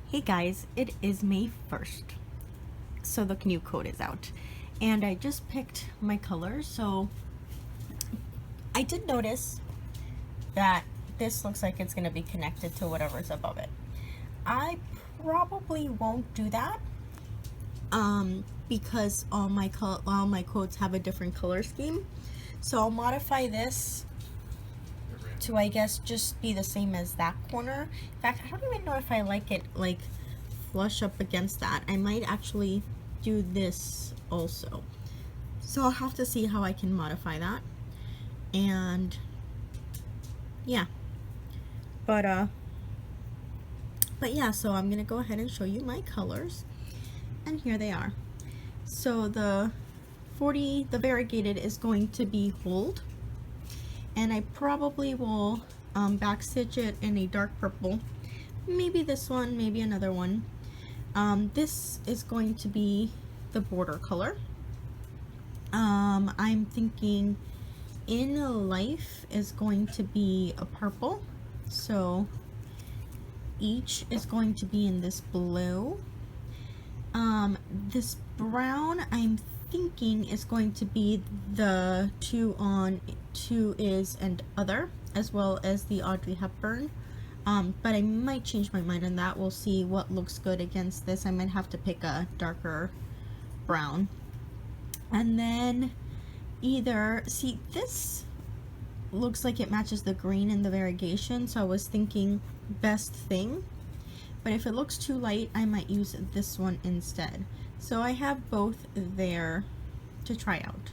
Hey guys, it is May 1st, so the new coat is out, and I just picked my colors. So I did notice that this looks like it's going to be connected to whatever's above it. I probably won't do that because all my coats have a different color scheme, so I'll modify this to, I guess, just be the same as that corner. In fact, I don't even know if I like it like flush up against that. I might actually do this also, so I'll have to see how I can modify that. And yeah, but yeah, so I'm gonna go ahead and show you my colors, and here they are. So the variegated is going to be hold, and I probably will backstitch it in a dark purple, maybe this one, maybe another one. This is going to be the border color. I'm thinking In Life is going to be a purple, so each is going to be in this blue. This brown, I'm thinking, is going to be the two is and other, as well as the Audrey Hepburn. But I might change my mind on that. We'll see what looks good against this. I might have to pick a darker brown. And then see, this looks like it matches the green in the variegation, so I was thinking best thing. But if it looks too light, I might use this one instead. So I have both there to try out.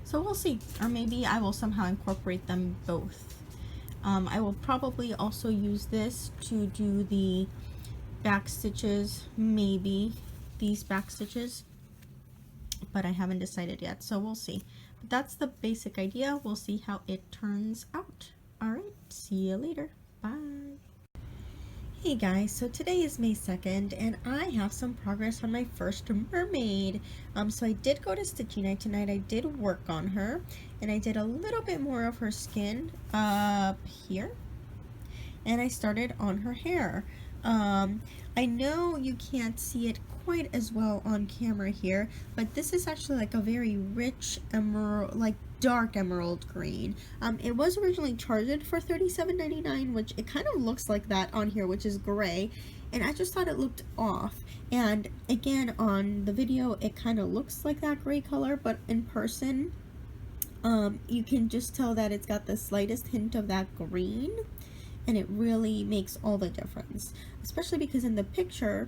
So we'll see. Or maybe I will somehow incorporate them both. I will probably also use this to do the back stitches, maybe these back stitches, but I haven't decided yet, so we'll see. But that's the basic idea. We'll see how it turns out. Alright, see you later. Bye. Hey guys, so today is May 2nd, and I have some progress on my first mermaid. So I did go to Stitching Night tonight. I did work on her, and I did a little bit more of her skin up here, and I started on her hair. I know you can't see it quite as well on camera here, but this is actually like a very rich emerald, like dark emerald green. It was originally charged for $37.99, which it kind of looks like that on here, which is gray, and I just thought it looked off. And again, on the video it kind of looks like that gray color, but in person you can just tell that it's got the slightest hint of that green, and it really makes all the difference, especially because in the picture,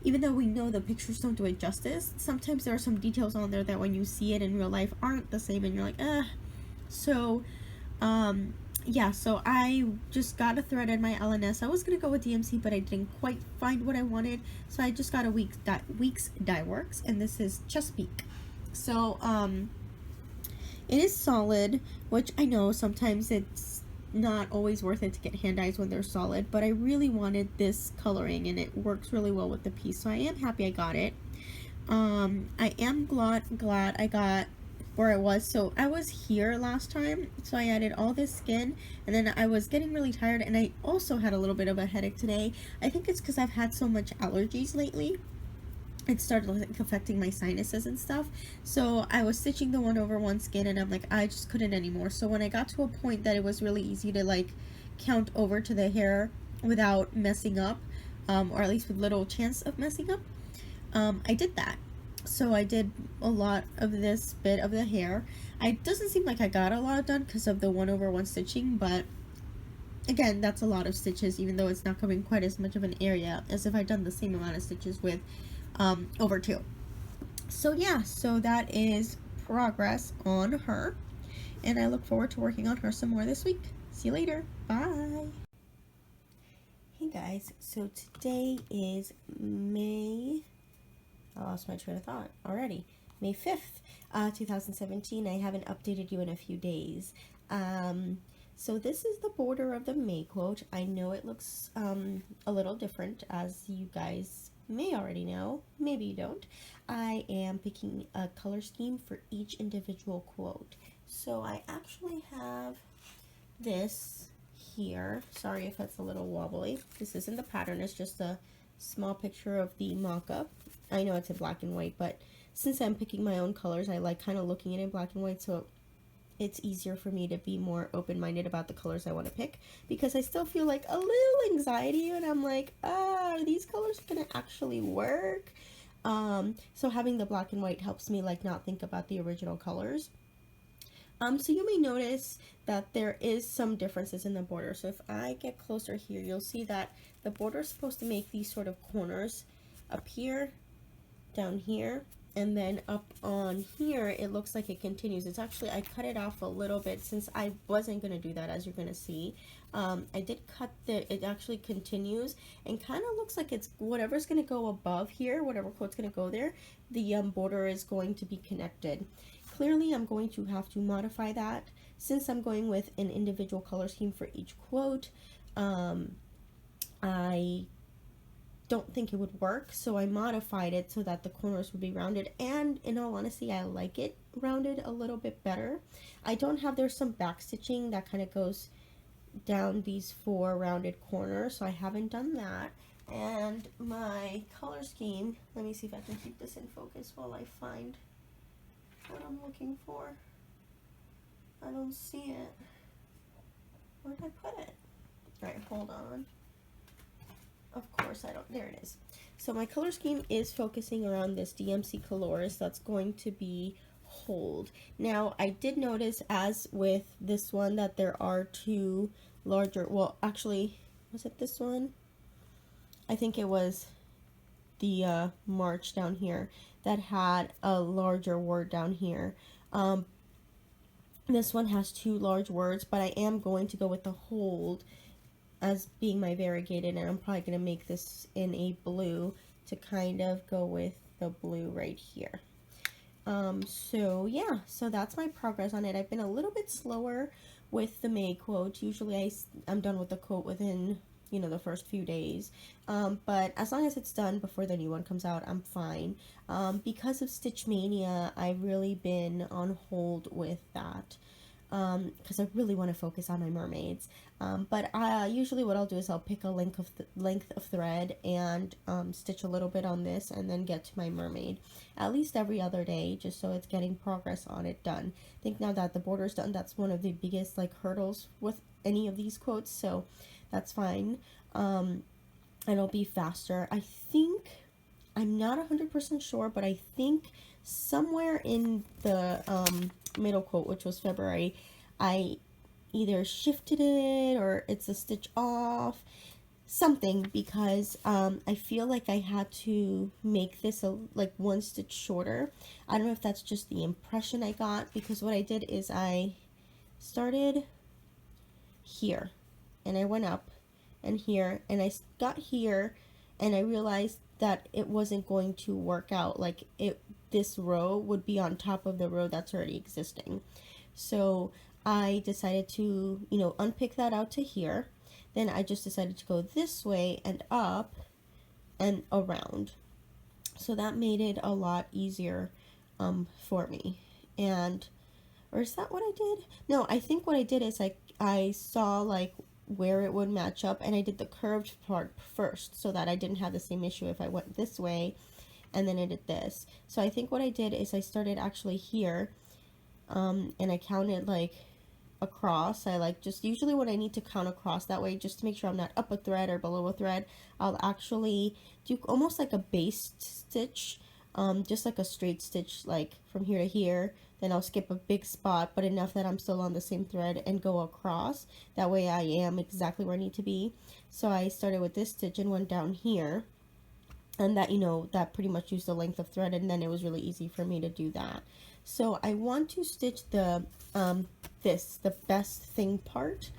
even though we know the pictures don't do it justice, sometimes there are some details on there that when you see it in real life aren't the same, and you're like, so yeah, so I just got a thread in my LNS. I was gonna go with DMC, but I didn't quite find what I wanted, so I just got a Weeks Dye Works, and this is Chesapeake. So it is solid, which I know sometimes it's not always worth it to get hand dyes when they're solid, but I really wanted this coloring, and it works really well with the piece, so I am happy I got it. I am glad I got where I was. So I was here last time, so I added all this skin, and then I was getting really tired, and I also had a little bit of a headache today. I think it's because I've had so much allergies lately. It started like affecting my sinuses and stuff, so I was stitching the 1/1 skin, and I'm like, I just couldn't anymore. So when I got to a point that it was really easy to like count over to the hair without messing up, or at least with little chance of messing up, I did that. So I did a lot of this bit of the hair. It doesn't seem like I got a lot done because of the 1/1 stitching, but again, that's a lot of stitches, even though it's not covering quite as much of an area as if I'd done the same amount of stitches with over 2. So yeah, so that is progress on her, and I look forward to working on her some more this week. See you later. Bye. Hey guys, so today is I lost my train of thought already. May 5th, 2017. I haven't updated you in a few days. So this is the border of the May quote. I know it looks a little different, as you guys may already know, maybe you don't. I am picking a color scheme for each individual quote. So I actually have this here. Sorry if it's a little wobbly. This isn't the pattern, it's just a small picture of the mock-up. I know it's in black and white, but since I'm picking my own colors, I like kind of looking at it in black and white, so it's easier for me to be more open-minded about the colors I want to pick, because I still feel like a little anxiety, and I'm like, are these colors gonna actually work? So having the black and white helps me like not think about the original colors. So you may notice that there is some differences in the border. So if I get closer here, you'll see that the border is supposed to make these sort of corners up here, down here, and then up on here it looks like it continues. It's actually, I cut it off a little bit since I wasn't going to do that, as you're going to see. I did cut it actually continues and kind of looks like it's whatever's going to go above here, whatever quote's going to go there, the border is going to be connected. Clearly I'm going to have to modify that since I'm going with an individual color scheme for each quote. I don't think it would work, so I modified it so that the corners would be rounded, and in all honesty I like it rounded a little bit better. I don't have, there's some back stitching that kind of goes down these 4 rounded corners, so I haven't done that. And my color scheme, let me see if I can keep this in focus while I find what I'm looking for. I don't see it. Where did I put it? Alright, hold on. Of course I don't, there it is. So my color scheme is focusing around this DMC Colores that's going to be hold. Now I did notice, as with this one, that there are 2 larger, well actually, was it this one? I think it was the March down here that had a larger word down here. This one has 2 large words, but I am going to go with the hold as being my variegated, and I'm probably going to make this in a blue to kind of go with the blue right here. So yeah, so that's my progress on it. I've been a little bit slower with the May quote. Usually I'm done with the quote within, you know, the first few days, but as long as it's done before the new one comes out, I'm fine. Because of Stitch Mania, I've really been on hold with that, because I really want to focus on my mermaids. But usually what I'll do is I'll pick a length of thread and stitch a little bit on this, and then get to my mermaid at least every other day, just so it's getting progress on it done. I think now that the border's done, that's one of the biggest like hurdles with any of these quotes, so that's fine. And it'll be faster. I think, I'm not 100% sure, but I think somewhere in the middle quote, which was February, I either shifted it or it's a stitch off, something, because I feel like I had to make this like 1 stitch shorter. I don't know if that's just the impression I got, because what I did is I started here and I went up and here, and I got here and I realized that it wasn't going to work out. Like this row would be on top of the row that's already existing. So I decided to, you know, unpick that out to here. Then I just decided to go this way and up and around. So that made it a lot easier for me. And, or is that what I did? No, I think what I did is I saw like where it would match up, and I did the curved part first so that I didn't have the same issue if I went this way and then I did this. So I think what I did is I started actually here, and I counted like across. I like just usually when I need to count across that way, just to make sure I'm not up a thread or below a thread, I'll actually do almost like a base stitch, just like a straight stitch, like from here to here. Then I'll skip a big spot, but enough that I'm still on the same thread, and go across. That way I am exactly where I need to be. So I started with this stitch and went down here, and that, you know, that pretty much used the length of thread, and then it was really easy for me to do that. So I want to stitch the the best thing part,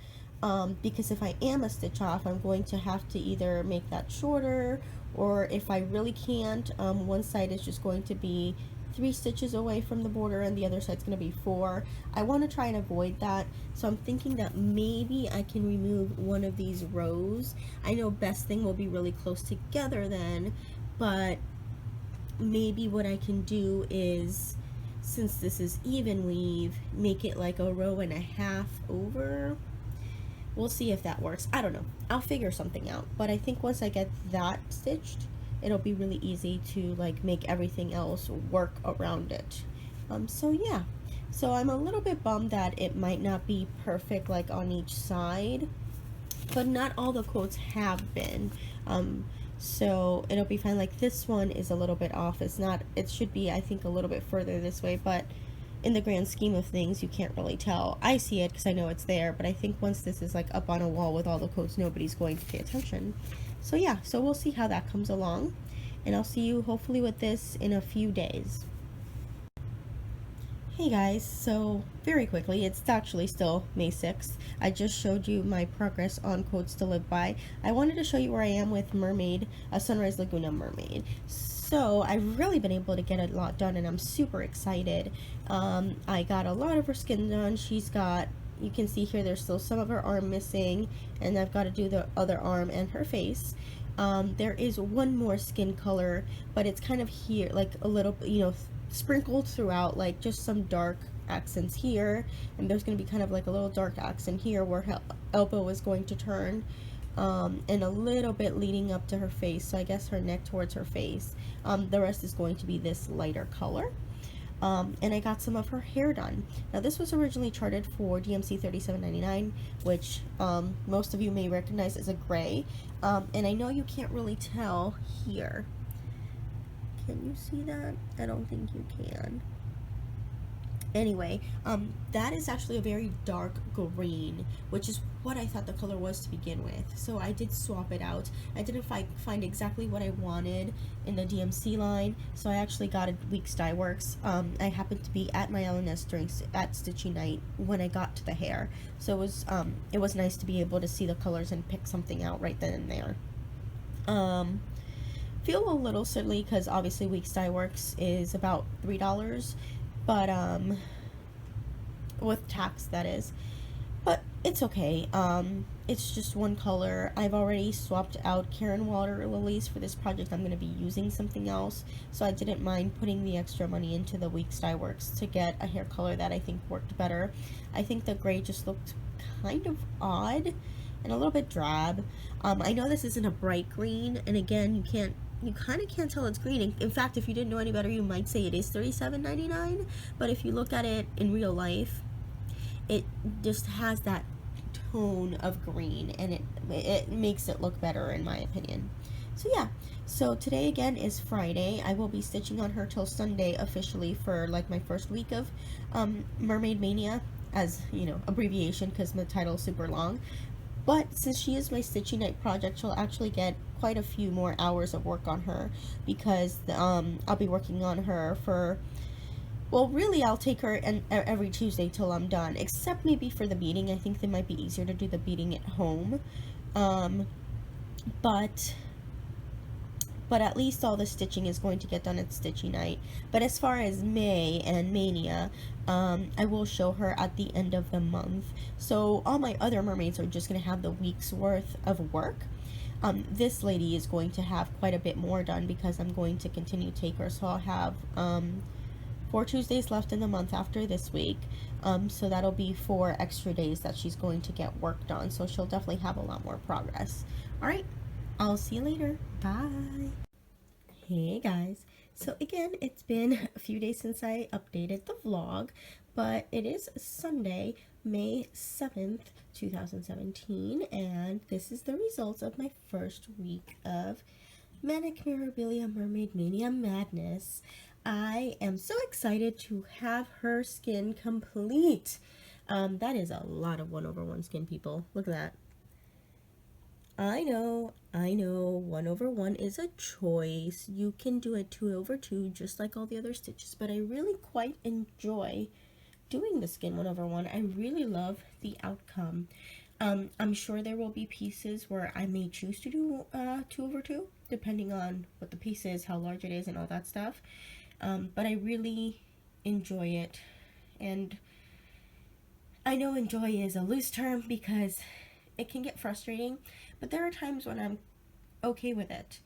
because if I am a stitch off, I'm going to have to either make that shorter, or if I really can't, one side is just going to be 3 stitches away from the border and the other side's going to be 4. I want to try and avoid that, so I'm thinking that maybe I can remove one of these rows. I know best thing will be really close together then, but maybe what I can do is, since this is even weave, make it like a row and a half over. we'll see if that works. I don't know. I'll figure something out. But I think once I get that stitched, it'll be really easy to like make everything else work around it. So yeah. So I'm a little bit bummed that it might not be perfect like on each side, but not all the quotes have been. So it'll be fine. Like this one is a little bit off. It's not, it should be, I think, a little bit further this way, but in the grand scheme of things, you can't really tell. I see it because I know it's there, but I think once this is like up on a wall with all the quotes, nobody's going to pay attention. So yeah, so we'll see how that comes along, and I'll see you hopefully with this in a few days. Hey guys, so very quickly, it's actually still May 6th. I just showed you my progress on quotes to live by. I wanted to show you where I am with Mermaid, a Sunrise Laguna Mermaid. So I've really been able to get a lot done and I'm super excited. I got a lot of her skin done. She's got, you can see here there's still some of her arm missing, and I've got to do the other arm and her face. There is one more skin color, but it's kind of here, like a little, you know, sprinkled throughout, like just some dark accents here, and there's going to be kind of like a little dark accent here where her elbow is going to turn, and a little bit leading up to her face, so I guess her neck towards her face. The rest is going to be this lighter color. And I got some of her hair done. Now this was originally charted for DMC $37.99, which most of you may recognize as a gray, and I know you can't really tell here. Can you see that? I don't think you can. Anyway, that is actually a very dark green, which is what I thought the color was to begin with. So I did swap it out. I didn't find exactly what I wanted in the DMC line, so I actually got it Weeks Dye Works. I happened to be at my LNS at stitching night when I got to the hair, so it was nice to be able to see the colors and pick something out right then and there. Feel a little silly because obviously Weeks Dye Works is about $3, but with tax, that is, but it's okay. It's just one color. I've already swapped out Karen water lilies for this project. I'm going to be using something else, so I didn't mind putting the extra money into the Weeks Dye Works to get a hair color that I think worked better. I think the gray just looked kind of odd and a little bit drab. I know this isn't a bright green, and again, you kind of can't tell it's green. In fact, if you didn't know any better, you might say it is $37.99, but if you look at it in real life, it just has that tone of green, and it makes it look better in my opinion. So yeah, so today again is Friday. I will be stitching on her till Sunday officially for like my first week of Mermaid Mania, as you know, abbreviation because the title is super long. But since she is my stitching night project, she'll actually get quite a few more hours of work on her, because I'll be working on her for, well, really I'll take her every Tuesday till I'm done, except maybe for the beading. I think it might be easier to do the beading at home, but at least all the stitching is going to get done at stitching night. But as far as May and Mania, I will show her at the end of the month. So all my other mermaids are just going to have the week's worth of work. This lady is going to have quite a bit more done because I'm going to continue to take her. So I'll have 4 Tuesdays left in the month after this week. So that'll be 4 extra days that she's going to get work done. So she'll definitely have a lot more progress. All right, I'll see you later. Bye. Hey guys, so again, it's been a few days since I updated the vlog, but it is Sunday, May 7th, 2017, and this is the results of my first week of Manic Mirabilia Mermaid Mania Madness. I am so excited to have her skin complete. That is a lot of 1/1 skin, people. Look at that. I know, 1/1 is a choice. You can do it 2/2 just like all the other stitches, but I really quite enjoy doing the skin 1/1. I really love the outcome. I'm sure there will be pieces where I may choose to do 2/2, depending on what the piece is, how large it is, and all that stuff. But I really enjoy it, and I know enjoy is a loose term because it can get frustrating, but there are times when I'm okay with it.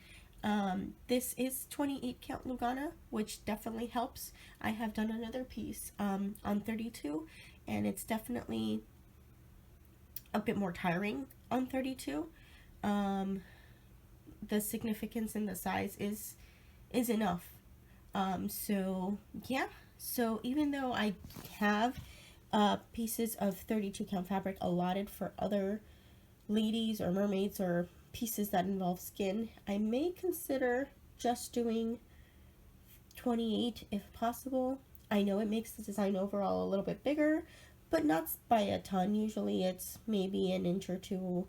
This is 28 count Lugana, which definitely helps. I have done another piece on 32, and it's definitely a bit more tiring on 32. The significance in the size is enough. So yeah, so even though I have pieces of 32 count fabric allotted for other ladies or mermaids or pieces that involve skin, I may consider just doing 28 if possible. I know it makes the design overall a little bit bigger, but not by a ton. Usually it's maybe an inch or two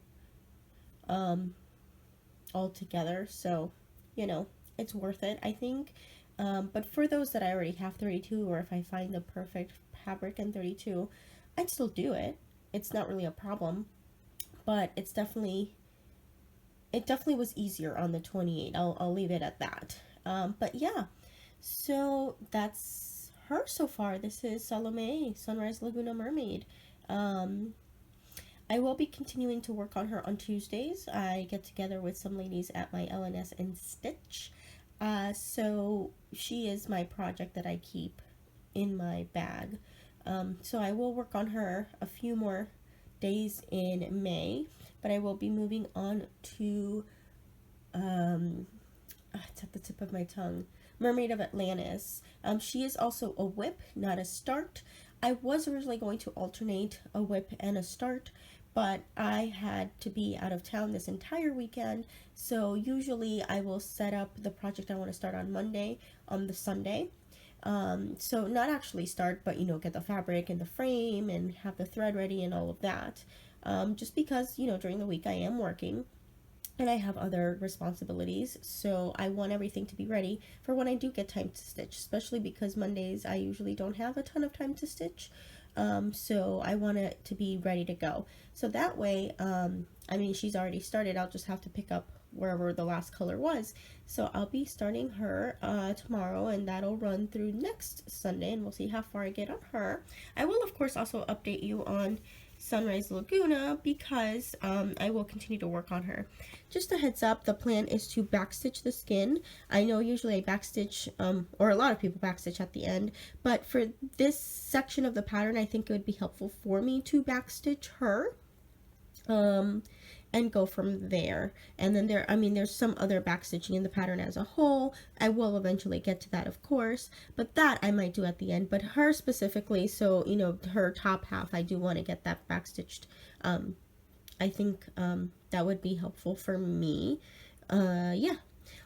altogether, so you know, it's worth it, I think. But for those that I already have 32, or if I find the perfect fabric in 32, I'd still do it. It's not really a problem, but it definitely was easier on the 28. I'll leave it at that. But yeah, so that's her so far. This is Salome, Sunrise Laguna Mermaid. I will be continuing to work on her on Tuesdays. I get together with some ladies at my LNS and Stitch. So she is my project that I keep in my bag. So I will work on her a few more days in May, but I will be moving on to, it's at the tip of my tongue, Mermaid of Atlantis. She is also a whip, not a start. I was originally going to alternate a whip and a start, but I had to be out of town this entire weekend, so usually I will set up the project I want to start on Monday on the Sunday. So not actually start, but get the fabric and the frame and have the thread ready and all of that. Just because, during the week I am working and I have other responsibilities, so I want everything to be ready for when I do get time to stitch, especially because Mondays I usually don't have a ton of time to stitch. So I want it to be ready to go. So that way, she's already started. I'll just have to pick up wherever the last color was. So I'll be starting her tomorrow, and that'll run through next Sunday, and we'll see how far I get on her. I will, of course, also update you on Sunrise Laguna because I will continue to work on her. Just a heads up, the plan is to backstitch the skin. I know usually I backstitch, or a lot of people backstitch at the end, but for this section of the pattern, I think it would be helpful for me to backstitch her. And go from there. And then there's some other backstitching in the pattern as a whole. I will eventually get to that, of course, but that I might do at the end. But her specifically, so her top half, I do want to get that backstitched. I think that would be helpful for me. Yeah.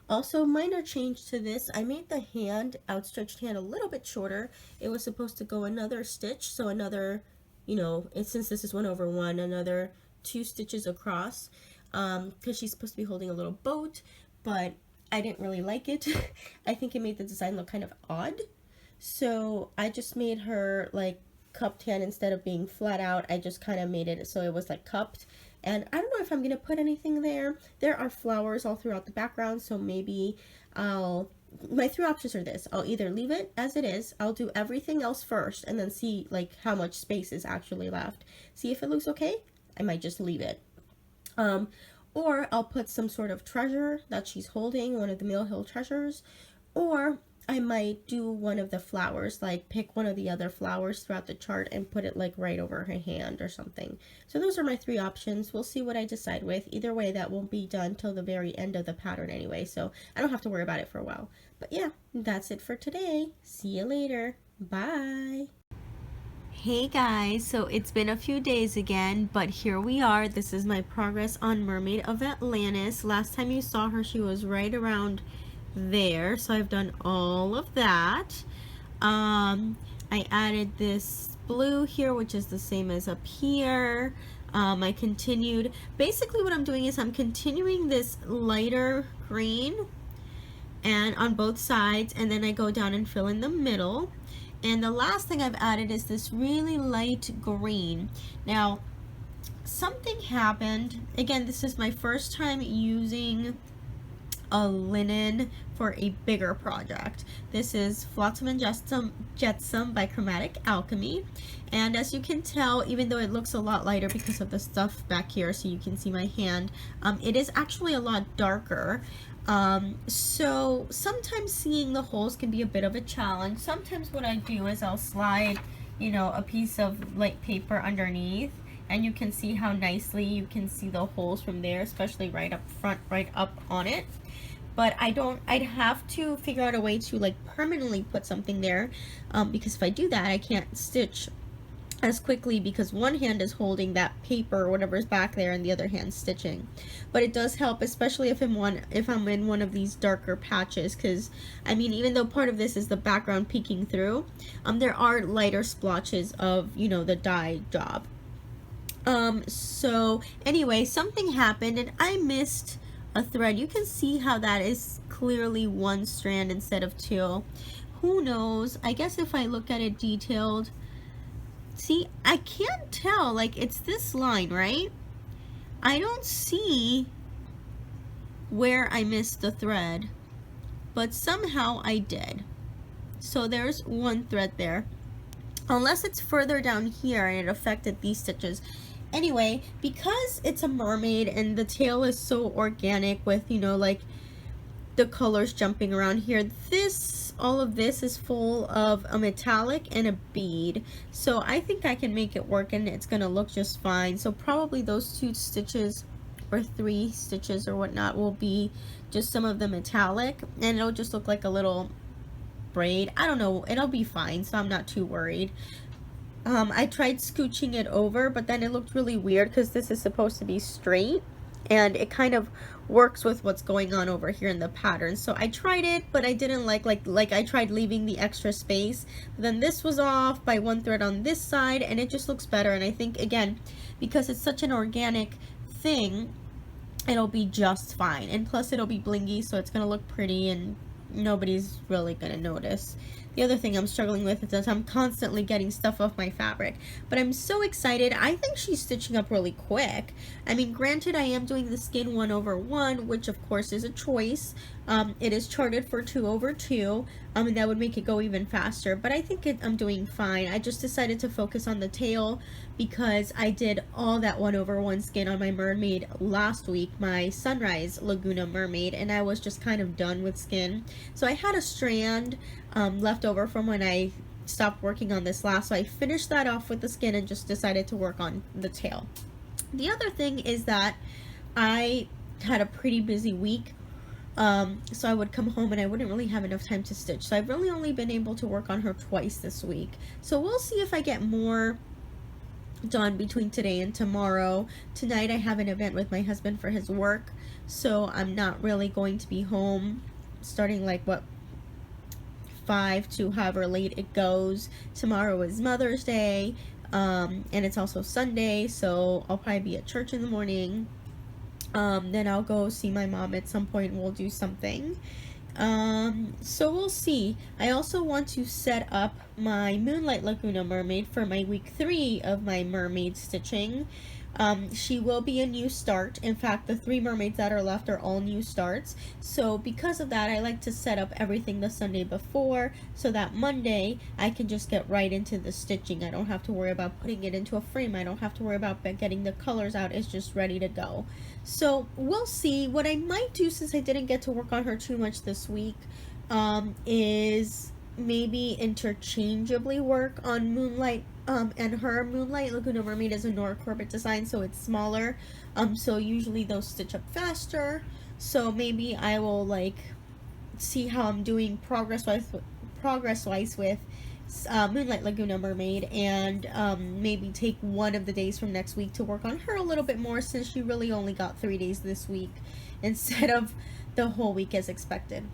Also, minor change to this, I made the hand, outstretched hand, a little bit shorter. It was supposed to go another stitch, so another, since this is 1 over 1, another 2 stitches across, because she's supposed to be holding a little boat, but I didn't really like it. I think it made the design look kind of odd, so I just made her like cupped hand instead of being flat out. I just kind of made it so it was like cupped, and I don't know if I'm gonna put anything there. There are flowers all throughout the background, so maybe my 3 options are this. I'll either leave it as it is, I'll do everything else first, and then see like how much space is actually left, see if it looks okay. I might just leave it. Or I'll put some sort of treasure that she's holding, one of the Mill Hill treasures, or I might do one of the flowers, like pick one of the other flowers throughout the chart and put it like right over her hand or something. So those are my 3 options. We'll see what I decide with. Either way, that won't be done till the very end of the pattern anyway, so I don't have to worry about it for a while. But yeah, that's it for today. See you later. Bye. Hey guys, so it's been a few days again, but here we are. This is my progress on Mermaid of Atlantis. Last time you saw her, she was right around there, so I've done all of that. I added this blue here, which is the same as up here. I continued, basically what I'm doing is I'm continuing this lighter green and on both sides, and then I go down and fill in the middle. And the last thing I've added is this really light green. Now, something happened. Again, this is my first time using a linen for a bigger project. This is Flosstube and Jetsam by Chromatic Alchemy. And as you can tell, even though it looks a lot lighter because of the stuff back here, so you can see my hand, it is actually a lot darker. So sometimes seeing the holes can be a bit of a challenge. Sometimes what I do is I'll slide, a piece of light paper underneath and you can see how nicely you can see the holes from there, especially right up front, right up on it. But I'd have to figure out a way to like permanently put something there, because if I do that, I can't stitch as quickly because one hand is holding that paper or whatever's back there and the other hand stitching. But it does help, especially if I'm in one of these darker patches, because I mean, even though part of this is the background peeking through, there are lighter splotches of, you know, the dye job. So anyway, something happened and I missed a thread. You can see how that is clearly one strand instead of two. Who knows? I guess if I look at it detailed, see, I can't tell, like it's this line, right? I don't see where I missed the thread, but somehow I did. So there's one thread there. Unless it's further down here and it affected these stitches. Anyway, because it's a mermaid and the tail is so organic with, you know, like the colors jumping around here, all of this is full of a metallic and a bead. So I think I can make it work and it's gonna look just fine. So probably those 2 stitches or 3 stitches or whatnot will be just some of the metallic, and it'll just look like a little braid. I don't know, it'll be fine, so I'm not too worried. I tried scooching it over, but then it looked really weird because this is supposed to be straight and it kind of works with what's going on over here in the pattern. So I tried it, but I didn't like I tried leaving the extra space. But then this was off by one thread on this side and it just looks better. And I think, again, because it's such an organic thing, it'll be just fine. And plus it'll be blingy, so it's gonna look pretty and nobody's really gonna notice. The other thing I'm struggling with is that I'm constantly getting stuff off my fabric, but I'm so excited. I think she's stitching up really quick. I mean, granted, I am doing the skin 1/1, which of course is a choice. It is charted for 2/2, and that would make it go even faster, but I think I'm doing fine. I just decided to focus on the tail because I did all that 1/1 skin on my mermaid last week, my Sunrise Laguna mermaid, and I was just kind of done with skin. So I had a strand left over from when I stopped working on this last, so I finished that off with the skin and just decided to work on the tail. The other thing is that I had a pretty busy week, so I would come home and I wouldn't really have enough time to stitch, so I've really only been able to work on her twice this week. So we'll see if I get more done between today and tomorrow. Tonight I have an event with my husband for his work, so I'm not really going to be home starting like 5 to however late it goes. Tomorrow is Mother's Day, and it's also Sunday, so I'll probably be at church in the morning. Then I'll go see my mom at some point and we'll do something. So we'll see. I also want to set up my Moonlight Laguna mermaid for my week 3 of my mermaid stitching. She will be a new start. In fact, the 3 mermaids that are left are all new starts. So because of that, I like to set up everything the Sunday before so that Monday I can just get right into the stitching. I don't have to worry about putting it into a frame. I don't have to worry about getting the colors out. It's just ready to go. So we'll see. What I might do, since I didn't get to work on her too much this week, is maybe interchangeably work on Moonlight and her. Moonlight Laguna mermaid is a Nora Corbett design, so it's smaller, so usually those stitch up faster. So maybe I will like see how I'm doing progress wise with Moonlight Laguna mermaid, and maybe take one of the days from next week to work on her a little bit more, since she really only got 3 days this week instead of the whole week as expected.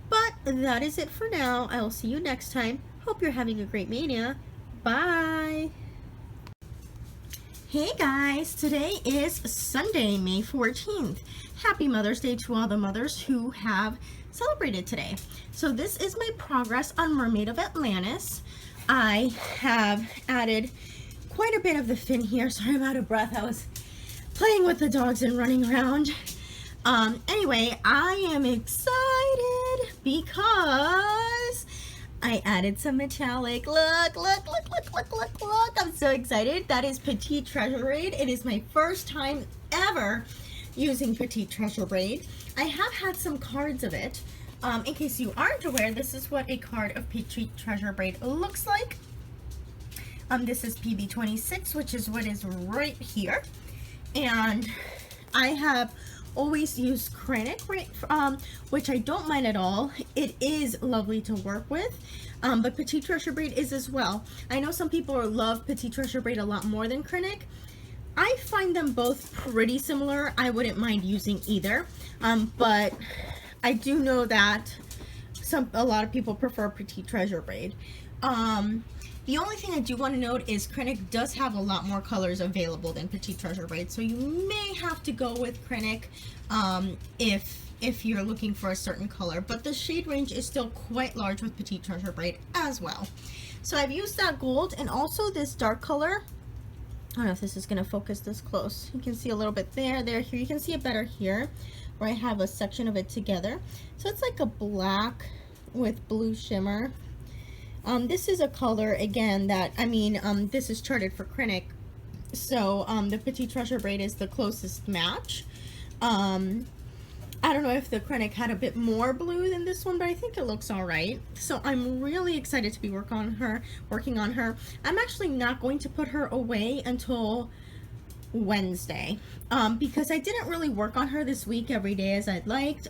But that is it for now. I will see you next time. Hope you're having a great mania. Bye! Hey guys, today is Sunday, May 14th. Happy Mother's Day to all the mothers who have celebrated today. So this is my progress on Mermaid of Atlantis. I have added quite a bit of the fin here. Sorry, I'm out of breath. I was playing with the dogs and running around. Anyway, I am excited because I added some metallic. Look. I'm so excited. That is Petite Treasure Braid. It is my first time ever using Petite Treasure Braid. I have had some cards of it. In case you aren't aware, this is what a card of Petite Treasure Braid looks like. This is PB26, which is what is right here. And I have always used Krennic, which I don't mind at all. It is lovely to work with, but Petite Treasure Braid is as well. I know some people love Petite Treasure Braid a lot more than Krennic. I find them both pretty similar. I wouldn't mind using either, but I do know that a lot of people prefer Petite Treasure Braid. The only thing I do want to note is Krennic does have a lot more colors available than Petite Treasure Braid, so you may have to go with Krennic if you're looking for a certain color, but the shade range is still quite large with Petite Treasure Braid as well. So I've used that gold and also this dark color. I don't know if this is going to focus this close. You can see a little bit there, here. You can see it better here where I have a section of it together. So it's like a black with blue shimmer. This is a color, again, that, this is charted for Krennic, so the Petite Treasure Braid is the closest match. I don't know if the Krennic had a bit more blue than this one, but I think it looks all right. So I'm really excited to be working on her. I'm actually not going to put her away until Wednesday, because I didn't really work on her this week every day as I'd liked.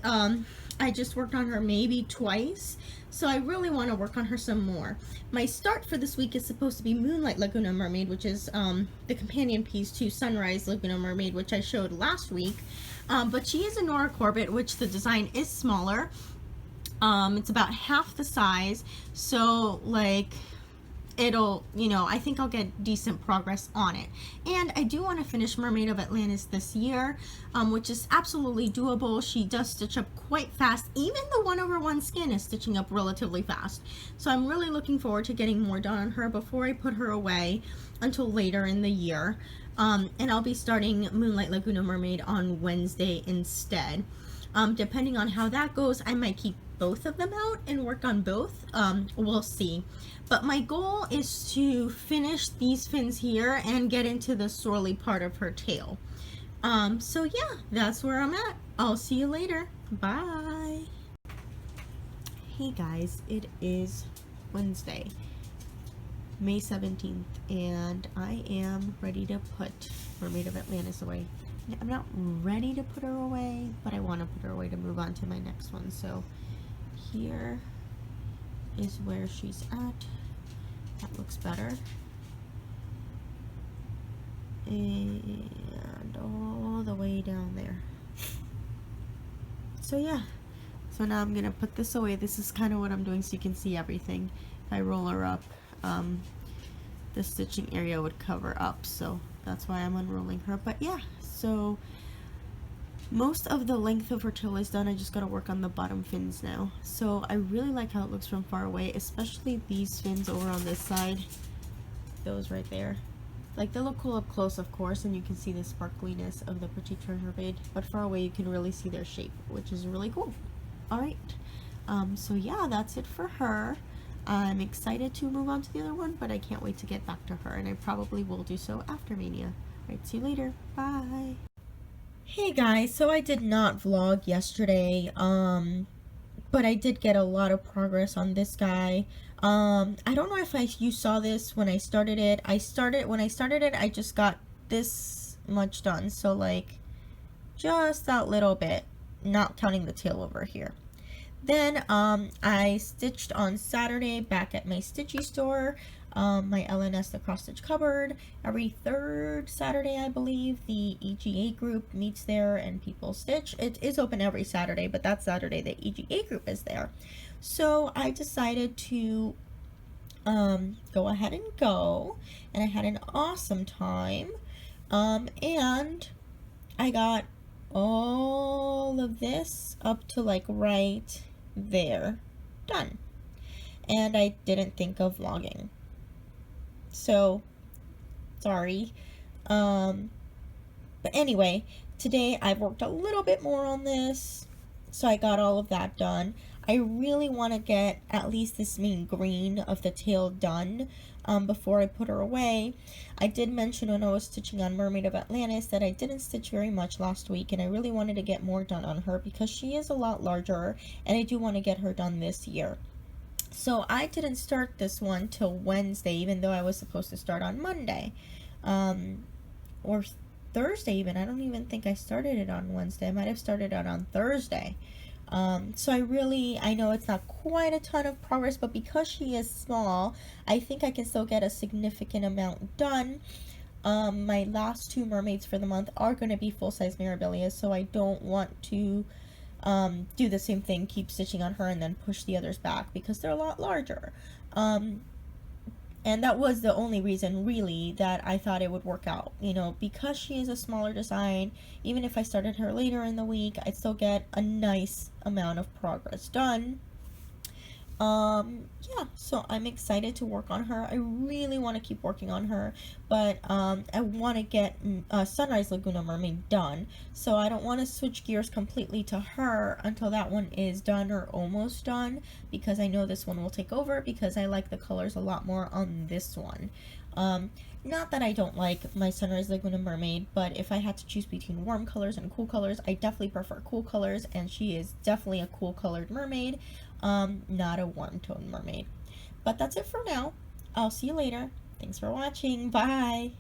I just worked on her maybe twice, so I really want to work on her some more. My start for this week is supposed to be Moonlight Laguna Mermaid, which is the companion piece to Sunrise Laguna Mermaid, which I showed last week. But she is a Nora Corbett, which the design is smaller. It's about half the size, so like it'll, I think I'll get decent progress on it. And I do want to finish Mermaid of Atlantis this year, which is absolutely doable. She does stitch up quite fast. Even the 1/1 skin is stitching up relatively fast. So I'm really looking forward to getting more done on her before I put her away until later in the year. And I'll be starting Moonlight Laguna Mermaid on Wednesday instead. Depending on how that goes, I might keep both of them out and work on both. We'll see. But my goal is to finish these fins here and get into the swirly part of her tail. So yeah, that's where I'm at. I'll see you later. Bye. Hey guys, it is Wednesday, May 17th, and I am ready to put Mermaid of Atlantis away. I'm not ready to put her away, but I want to put her away to move on to my next one. So here is where she's at. That looks better. And all the way down there. So yeah, so now I'm gonna put this away. This is kind of what I'm doing so you can see everything. If I roll her up, the stitching area would cover up, so that's why I'm unrolling her. But yeah, so most of the length of her tail is done. I just gotta work on the bottom fins now. So I really like how it looks from far away, especially these fins over on this side. Those right there. Like, they look cool up close, of course, and you can see the sparkliness of the Petite Treasure Braid, but far away you can really see their shape, which is really cool. Alright, so yeah, that's it for her. I'm excited to move on to the other one, but I can't wait to get back to her, and I probably will do so after Mania. Alright, see you later. Bye! Hey guys, so I did not vlog yesterday, but I did get a lot of progress on this guy. I don't know if you saw this when I started it. When I started it, I just got this much done, so like just that little bit, not counting the tail over here. Then I stitched on Saturday back at my Stitchy store, my LNS, the cross stitch cupboard. Every third Saturday, I believe, the EGA group meets there and people stitch. It is open every Saturday, but that Saturday the EGA group is there. So I decided to go ahead and go, and I had an awesome time, and I got all of this up to like right there done, and I didn't think of vlogging, so sorry. But anyway, today I've worked a little bit more on this, so I got all of that done. I really want to get at least this main green of the tail done before I put her away. I did mention when I was stitching on Mermaid of Atlantis that I didn't stitch very much last week, and I really wanted to get more done on her because she is a lot larger, and I do want to get her done this year. So I didn't start this one till Wednesday, even though I was supposed to start on Monday. Or Thursday even. I don't even think I started it on Wednesday. I might have started it on Thursday. So I know it's not quite a ton of progress, but because she is small, I think I can still get a significant amount done. My last two mermaids for the month are going to be full-size Mirabilia, so I don't want to do the same thing, keep stitching on her and then push the others back because they're a lot larger. And that was the only reason really that I thought it would work out, because she is a smaller design. Even if I started her later in the week, I'd still get a nice amount of progress done. Yeah, so I'm excited to work on her. I really want to keep working on her, but I want to get Sunrise Laguna Mermaid done, so I don't want to switch gears completely to her until that one is done or almost done, because I know this one will take over because I like the colors a lot more on this one. Not that I don't like my Sunrise Laguna Mermaid, but if I had to choose between warm colors and cool colors, I definitely prefer cool colors, and she is definitely a cool colored mermaid, not a warm tone mermaid. But that's it for now. I'll see you later. Thanks for watching. Bye!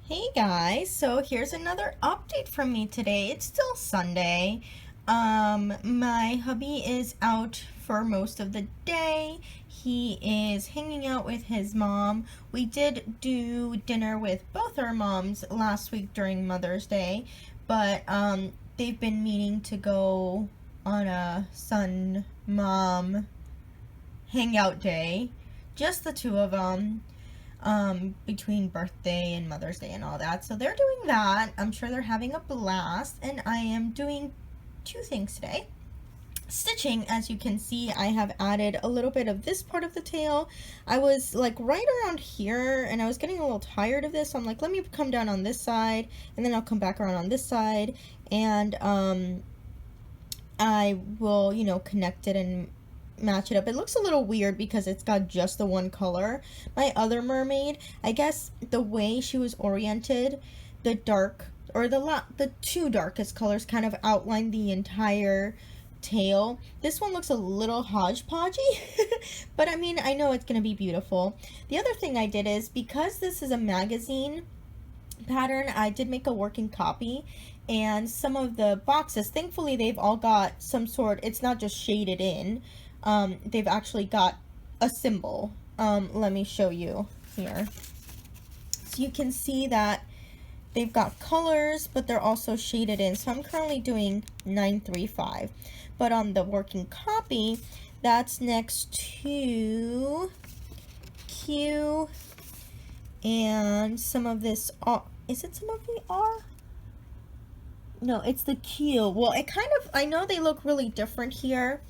Hey guys, so here's another update from me today. It's still Sunday. My hubby is out for most of the day. He is hanging out with his mom. We did do dinner with both our moms last week during Mother's Day, but they've been meaning to go on a son-mom hangout day, just the two of them, between birthday and Mother's Day and all that. So they're doing that. I'm sure they're having a blast, and I am doing two things today. Stitching, as you can see, I have added a little bit of this part of the tail. I was like right around here and I was getting a little tired of this, so I'm like, let me come down on this side and then I'll come back around on this side, and I will, connect it and match it up. It looks a little weird because it's got just the one color. My other mermaid, I guess the way she was oriented, the dark, or the two darkest colors kind of outline the entire tail. This one looks a little hodgepodgey, but I mean, I know it's going to be beautiful. The other thing I did is, because this is a magazine pattern, I did make a working copy, and some of the boxes, thankfully they've all got some sort, it's not just shaded in, they've actually got a symbol. Let me show you here. So you can see that they've got colors, but they're also shaded in. So I'm currently doing 935. But on the working copy, that's next to Q and some of this R. Is it some of the R? No, it's the Q. Well, I know they look really different here.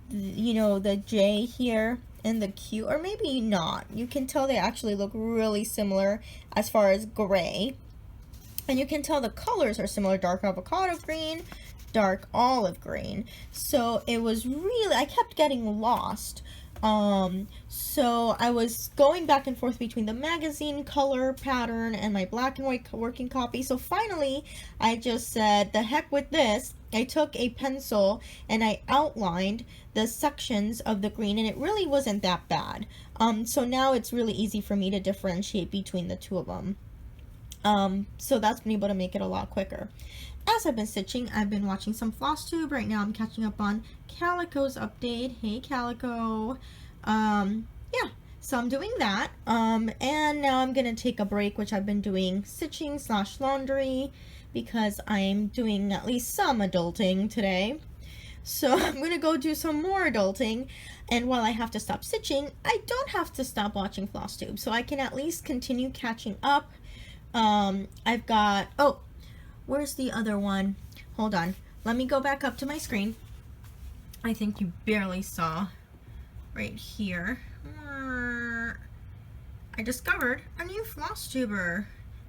The J here and the Q, or maybe not. You can tell they actually look really similar as far as gray. And you can tell the colors are similar, dark avocado green, dark olive green. So it was really, I kept getting lost. So I was going back and forth between the magazine color pattern and my black and white working copy. So finally, I just said, the heck with this. I took a pencil and I outlined the sections of the green, and it really wasn't that bad. So now it's really easy for me to differentiate between the two of them. So that's been able to make it a lot quicker. As I've been stitching, I've been watching some Flosstube. Right now I'm catching up on Calico's update. Hey Calico. Yeah, so I'm doing that. And now I'm gonna take a break, which I've been doing stitching / laundry, because I'm doing at least some adulting today. So I'm gonna go do some more adulting, and while I have to stop stitching, I don't have to stop watching Flosstube, so I can at least continue catching up. I've got, oh, where's the other one? Hold on. Let me go back up to my screen. I think you barely saw right here. I discovered a new Flosstuber.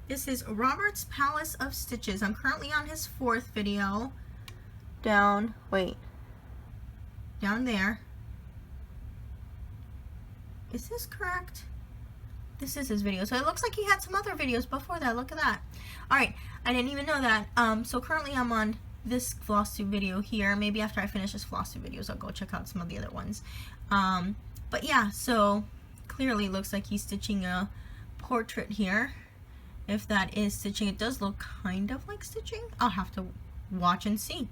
This is Robert's Palace of Stitches. I'm currently on his 4th video. Down there. Is this correct? This is his video. So it looks like he had some other videos before that. Look at that. Alright, I didn't even know that. So currently I'm on this Flosstube video here. Maybe after I finish this Flosstube videos, I'll go check out some of the other ones. But yeah, so clearly looks like he's stitching a portrait here. If that is stitching, it does look kind of like stitching. I'll have to watch and see.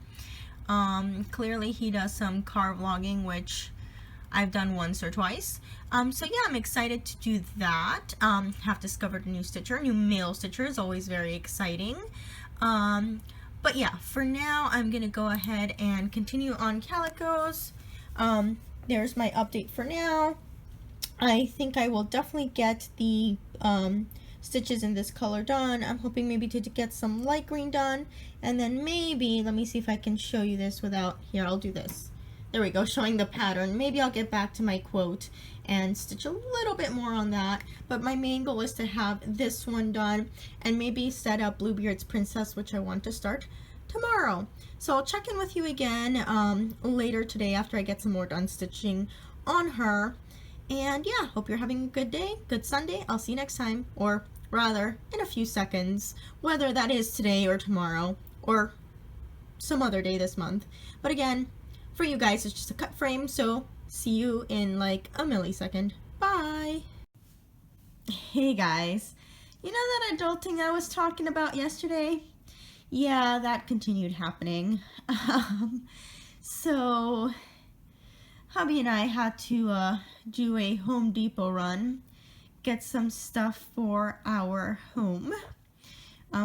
Clearly he does some car vlogging, which I've done once or twice. So yeah, I'm excited to do that. Have discovered a new stitcher. New male stitcher is always very exciting. But yeah, for now, I'm gonna go ahead and continue on calicos. There's my update for now. I think I will definitely get the stitches in this color done. I'm hoping maybe to get some light green done, and then maybe, let me see if I can show you this without, here, I'll do this. There we go, showing the pattern. Maybe I'll get back to my quote and stitch a little bit more on that, but my main goal is to have this one done and maybe set up Bluebeard's Princess, which I want to start tomorrow. So I'll check in with you again later today after I get some more done stitching on her. And yeah, hope you're having a good day, good Sunday. I'll see you next time, or rather in a few seconds, whether that is today or tomorrow or some other day this month. But again, for you guys, it's just a cut frame, so see you in like a millisecond. Bye! Hey guys, you know that adulting I was talking about yesterday? Yeah, that continued happening. So hubby and I had to do a Home Depot run, get some stuff for our home.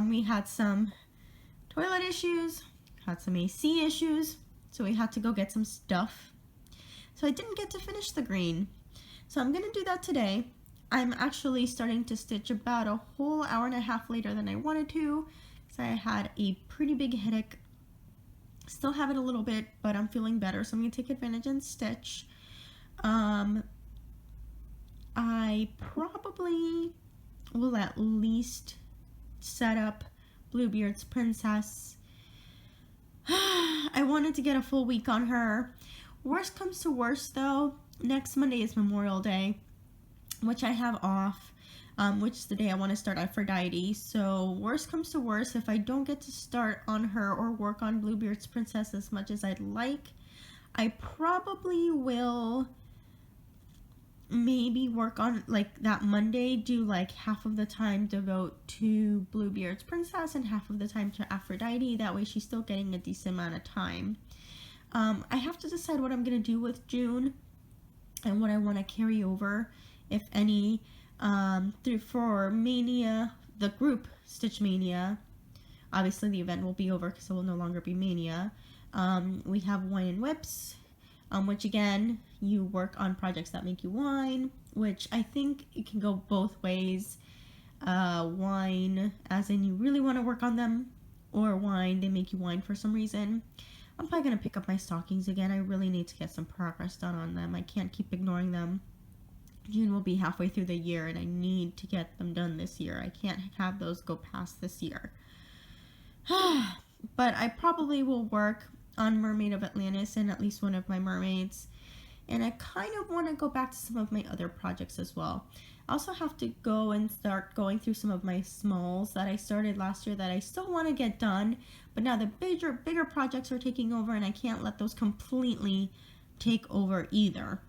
We had some toilet issues, had some AC issues, so we had to go get some stuff. So I didn't get to finish the green. So I'm gonna do that today. I'm actually starting to stitch about a whole hour and a half later than I wanted to, because I had a pretty big headache. Still have it a little bit, but I'm feeling better, so I'm gonna take advantage and stitch. I probably will at least set up Bluebeard's Princess. I wanted to get a full week on her. Worst comes to worst though, next Monday is Memorial Day, which I have off, which is the day I want to start Aphrodite. So worst comes to worst, if I don't get to start on her or work on Bluebeard's Princess as much as I'd like, I probably will maybe work on like that Monday, do like half of the time devote to Bluebeard's Princess and half of the time to Aphrodite. That way she's still getting a decent amount of time. I have to decide what I'm going to do with June and what I want to carry over, if any, for Mania, the group Stitch Mania. Obviously the event will be over because it will no longer be Mania. We have Wine and Whips, which again, you work on projects that make you whine, which I think it can go both ways. Whine as in you really want to work on them, or whine, they make you whine for some reason. I'm probably going to pick up my stockings again. I really need to get some progress done on them. I can't keep ignoring them. June will be halfway through the year and I need to get them done this year. I can't have those go past this year. But I probably will work on Mermaid of Atlantis and at least one of my mermaids. And I kind of want to go back to some of my other projects as well. I also have to go and start going through some of my smalls that I started last year that I still want to get done, but now the bigger projects are taking over and I can't let those completely take over either.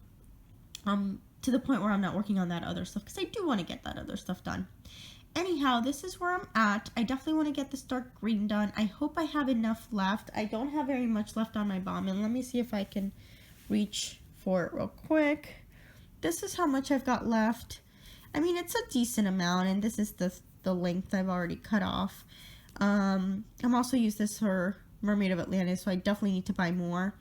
To the point where I'm not working on that other stuff because I do want to get that other stuff done. Anyhow, this is where I'm at. I definitely want to get this dark green done. I hope I have enough left. I don't have very much left on my bomb, and let me see if I can reach for it real quick. This is how much I've got left. I mean, it's a decent amount, and this is the length I've already cut off. I'm also used this for Mermaid of Atlantis, so I definitely need to buy more.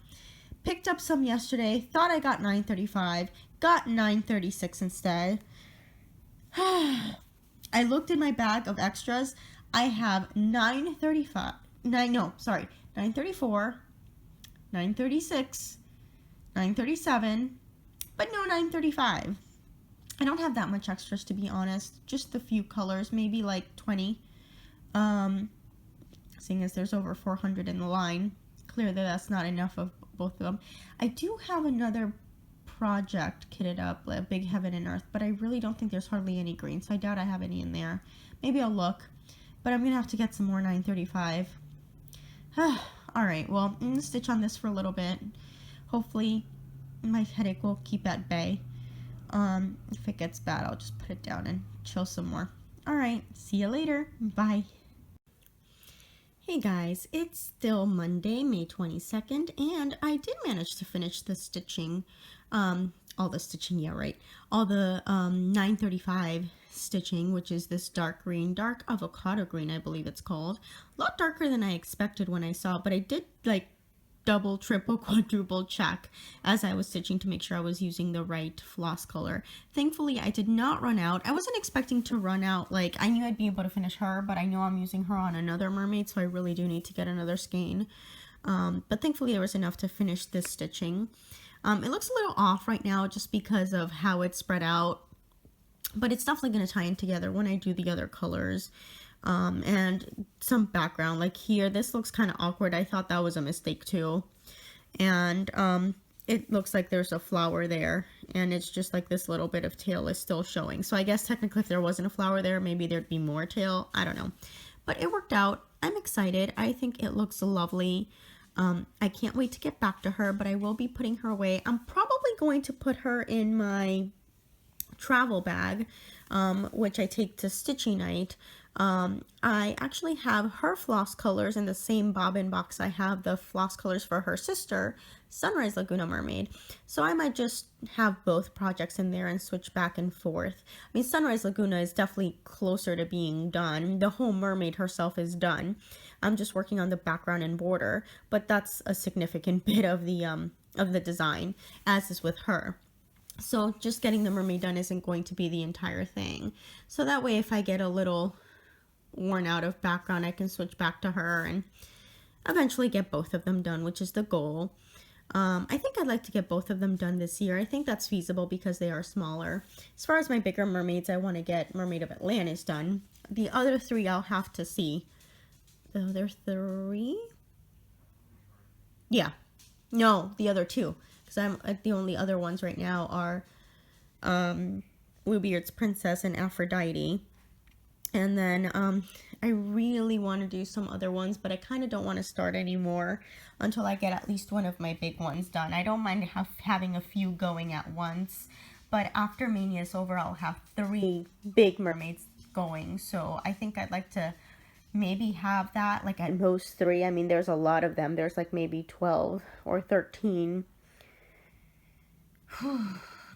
Picked up some yesterday, thought I got $9.35, got $9.36 instead. I looked in my bag of extras. I have $9.34, $9.36, $9.37, but no $9.35. I don't have that much extras, to be honest. Just a few colors, maybe like 20. Seeing as there's over 400 in the line, clearly that's not enough of both of them. I do have another project kitted up, like Big Heaven and Earth, but I really don't think there's hardly any green, so I doubt I have any in there. Maybe I'll look, but I'm gonna have to get some more 935. All right, well, I'm gonna stitch on this for a little bit. Hopefully my headache will keep at bay. If it gets bad, I'll just put it down and chill some more. All right, see you later. Bye. Hey guys, it's still Monday, May 22nd, and I did manage to finish the stitching, all the stitching, yeah, right, all the 935 stitching, which is this dark green, dark avocado green, I believe it's called. A lot darker than I expected when I saw it, but I did like double, triple, quadruple check as I was stitching to make sure I was using the right floss color. Thankfully, I did not run out. I wasn't expecting to run out. Like, I knew I'd be able to finish her, but I know I'm using her on another mermaid, so I really do need to get another skein. But thankfully, there was enough to finish this stitching. It looks a little off right now just because of how it's spread out, but it's definitely going to tie in together when I do the other colors. And some background, like here, this looks kind of awkward. I thought that was a mistake too. And it looks like there's a flower there, and it's just like this little bit of tail is still showing. So I guess technically if there wasn't a flower there, maybe there'd be more tail. I don't know. But it worked out. I'm excited. I think it looks lovely. I can't wait to get back to her, but I will be putting her away. I'm probably going to put her in my travel bag, which I take to stitching night. I actually have her floss colors in the same bobbin box I have the floss colors for her sister, Sunrise Laguna Mermaid. So I might just have both projects in there and switch back and forth. I mean, Sunrise Laguna is definitely closer to being done. The whole mermaid herself is done. I'm just working on the background and border, but that's a significant bit of the design, as is with her. So just getting the mermaid done isn't going to be the entire thing. So that way, if I get a little worn out of background, I can switch back to her and eventually get both of them done, which is the goal. I think I'd like to get both of them done this year. I think that's feasible because they are smaller. As far as my bigger mermaids, I want to get Mermaid of Atlantis done. The other three I'll have to see. The other three? Yeah. No, the other two. Because I'm the only other ones right now are Bluebeard's Princess and Aphrodite. And then I really want to do some other ones, but I kind of don't want to start anymore until I get at least one of my big ones done. I don't mind having a few going at once, but after Mania is over, I'll have 3 big mermaids going. So I think I'd like to maybe have that, like at most 3. I mean, there's a lot of them. There's like maybe 12 or 13.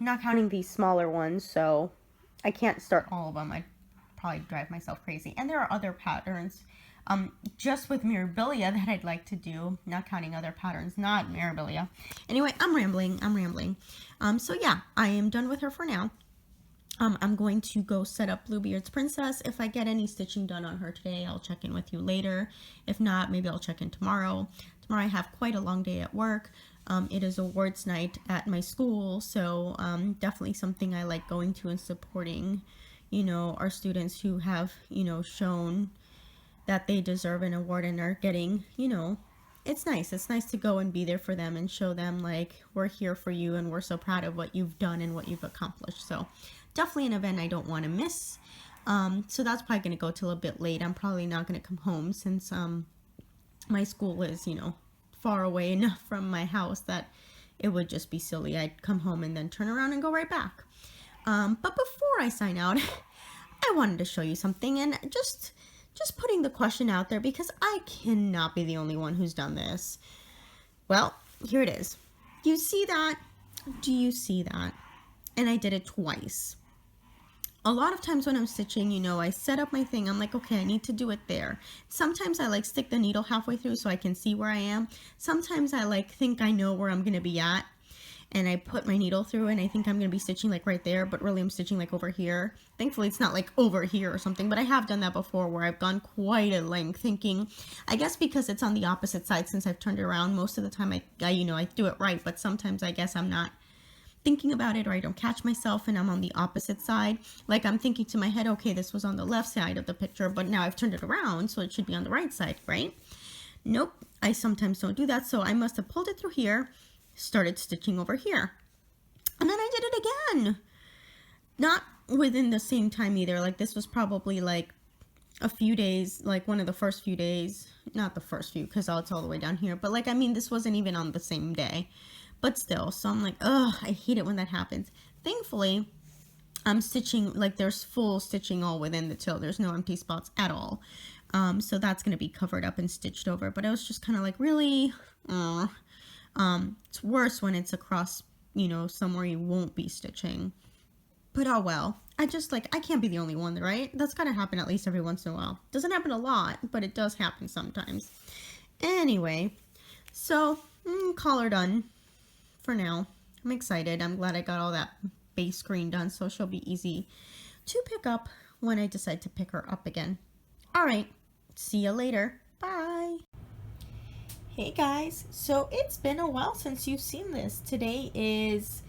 Not counting these smaller ones, so I can't start all of them. I'd probably drive myself crazy. And there are other patterns just with Mirabilia that I'd like to do, not counting other patterns, not Mirabilia. Anyway, I'm rambling. So yeah, I am done with her for now. I'm going to go set up Bluebeard's Princess. If I get any stitching done on her today, I'll check in with you later. If not, maybe I'll check in tomorrow. Tomorrow I have quite a long day at work. It is awards night at my school, so definitely something I like going to and supporting, you know, our students who have, you know, shown that they deserve an award and are getting, you know, it's nice. It's nice to go and be there for them and show them, like, we're here for you and we're so proud of what you've done and what you've accomplished. So definitely an event I don't want to miss. So that's probably going to go till a bit late. I'm probably not going to come home since my school is, you know, far away enough from my house that it would just be silly. I'd come home and then turn around and go right back. But before I sign out, I wanted to show you something, and just putting the question out there because I cannot be the only one who's done this. Well, here it is. You see that? Do you see that? And I did it twice. A lot of times when I'm stitching, you know, I set up my thing. I'm like, okay, I need to do it there. Sometimes I like stick the needle halfway through so I can see where I am. Sometimes I like think I know where I'm going to be at. And I put my needle through and I think I'm going to be stitching like right there, but really I'm stitching like over here. Thankfully it's not like over here or something, but I have done that before where I've gone quite a length thinking, I guess because it's on the opposite side since I've turned it around, most of the time I you know, I do it right, but sometimes I guess I'm not thinking about it or I don't catch myself and I'm on the opposite side. Like I'm thinking to my head, okay, this was on the left side of the picture, but now I've turned it around, so it should be on the right side, right? Nope, I sometimes don't do that, so I must have pulled it through here, started stitching over here, and then I did it again. Not within the same time either. Like this was probably like a few days, like one of the first few days, not the first few because it's all the way down here, but like, I mean, this wasn't even on the same day, but still. So I'm like, ugh, I hate it when that happens. Thankfully, I'm stitching, like there's full stitching all within the till. There's no empty spots at all. So that's going to be covered up and stitched over. But I was just kind of like, really? It's worse when it's across, you know, somewhere you won't be stitching. But oh well. I just like, I can't be the only one, right? That's gotta happen at least every once in a while. Doesn't happen a lot, but it does happen sometimes. Anyway, so collar done for now. I'm excited. I'm glad I got all that base green done, so she'll be easy to pick up when I decide to pick her up again. All right, see you later. Bye. Hey guys, so it's been a while since you've seen this. Today is,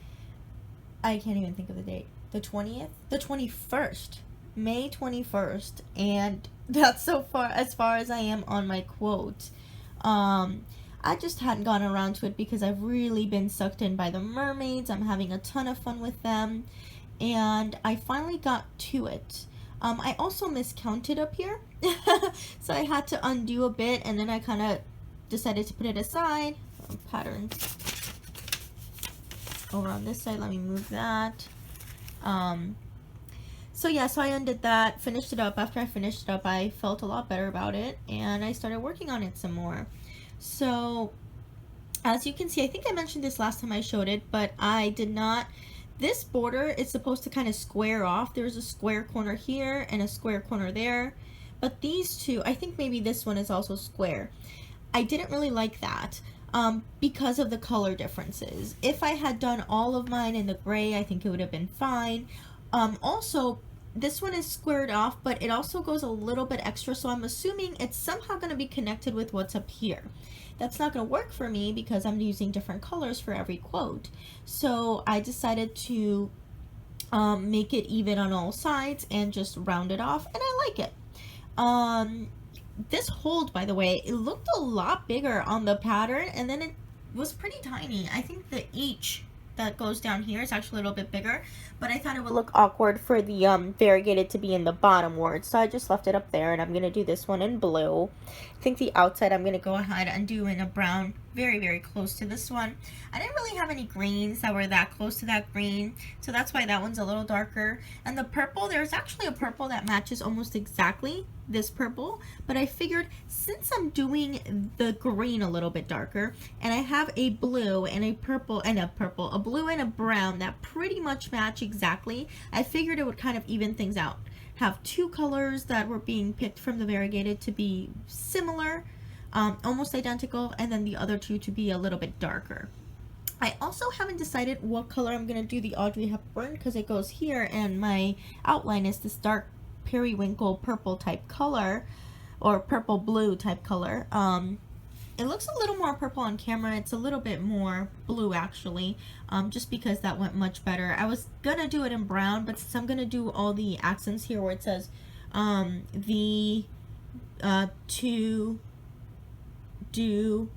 I can't even think of the date. The 20th? The 21st. May 21st. And that's so far as I am on my quote. I just hadn't gone around to it because I've really been sucked in by the mermaids. I'm having a ton of fun with them. And I finally got to it. I also miscounted up here. So I had to undo a bit and then I kind of decided to put it aside. Patterns over on this side. Let me move that. So yeah, so I undid that, finished it up. After I finished it up, I felt a lot better about it, and I started working on it some more. So, as you can see, I think I mentioned this last time I showed it, but I did not. This border is supposed to kind of square off. There's a square corner here and a square corner there, but these two, I think maybe this one is also square. I didn't really like that. Because of the color differences. If I had done all of mine in the gray, I think it would have been fine. Also, this one is squared off, but it also goes a little bit extra, so I'm assuming it's somehow going to be connected with what's up here. That's not going to work for me because I'm using different colors for every quote. So I decided to make it even on all sides and just round it off, and I like it. This hold, by the way, it looked a lot bigger on the pattern, and then it was pretty tiny. I think the each that goes down here is actually a little bit bigger, but I thought it would look awkward for the variegated to be in the bottom word, so I just left it up there, and I'm going to do this one in blue. I think the outside I'm going to go ahead and do in a brown, very, very close to this one. I didn't really have any greens that were that close to that green, so that's why that one's a little darker. And the purple, there's actually a purple that matches almost exactly this purple, but I figured since I'm doing the green a little bit darker, and I have a blue and a purple and a blue and a brown that pretty much match exactly, I figured it would kind of even things out. Have two colors that were being picked from the variegated to be similar, almost identical, and then the other two to be a little bit darker. I also haven't decided what color I'm going to do the Audrey Hepburn because it goes here and my outline is this dark periwinkle purple type color, or purple blue type color. It looks a little more purple on camera. It's a little bit more blue actually, just because that went much better. I was gonna do it in brown, but since I'm gonna do all the accents here where it says the to do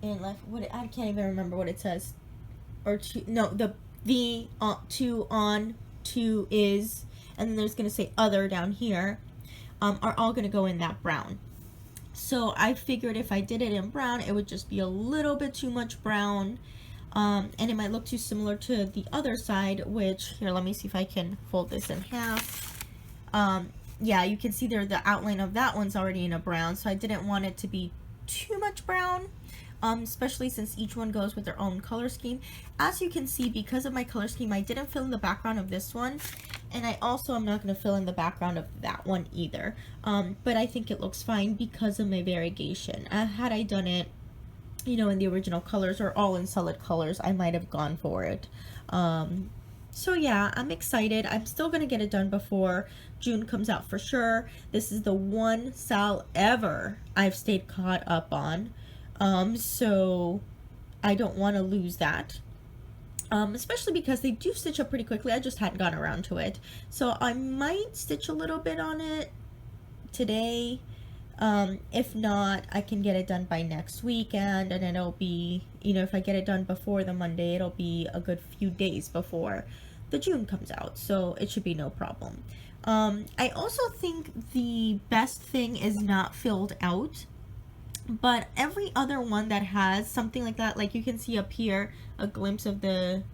in left, I can't even remember what it says, or to, no, the to, on, to, is, and then there's going to say other down here, are all going to go in that brown. So I figured if I did it in brown, it would just be a little bit too much brown, and it might look too similar to the other side, which, here, let me see if I can fold this in half. Yeah, you can see there the outline of that one's already in a brown, so I didn't want it to be too much brown. Especially since each one goes with their own color scheme. As you can see, because of my color scheme, I didn't fill in the background of this one, and I also am not going to fill in the background of that one either. But I think it looks fine because of my variegation. Had I done it, you know, in the original colors or all in solid colors, I might have gone for it. So yeah, I'm excited. I'm still going to get it done before June comes out for sure. This is the one sal ever I've stayed caught up on. So I don't want to lose that, especially because they do stitch up pretty quickly. I just hadn't gotten around to it, so I might stitch a little bit on it today. If not, I can get it done by next weekend, and then it'll be, you know, if I get it done before the Monday, it'll be a good few days before the June comes out, so it should be no problem. I also think the best thing is not filled out, but every other one that has something like that, like you can see up here a glimpse of the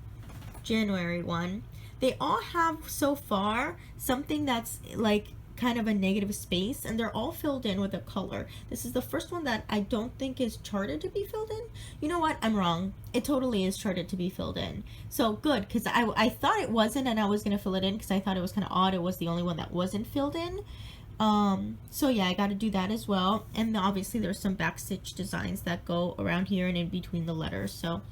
January one, they all have so far something that's like kind of a negative space, and they're all filled in with a color. This is the first one that I don't think is charted to be filled in. You know what? I'm wrong. It totally is charted to be filled in. So good, because I thought it wasn't, and I was going to fill it in because I thought it was kind of odd. It was the only one that wasn't filled in. So yeah, I got to do that as well. And obviously there's some backstitch designs that go around here and in between the letters. So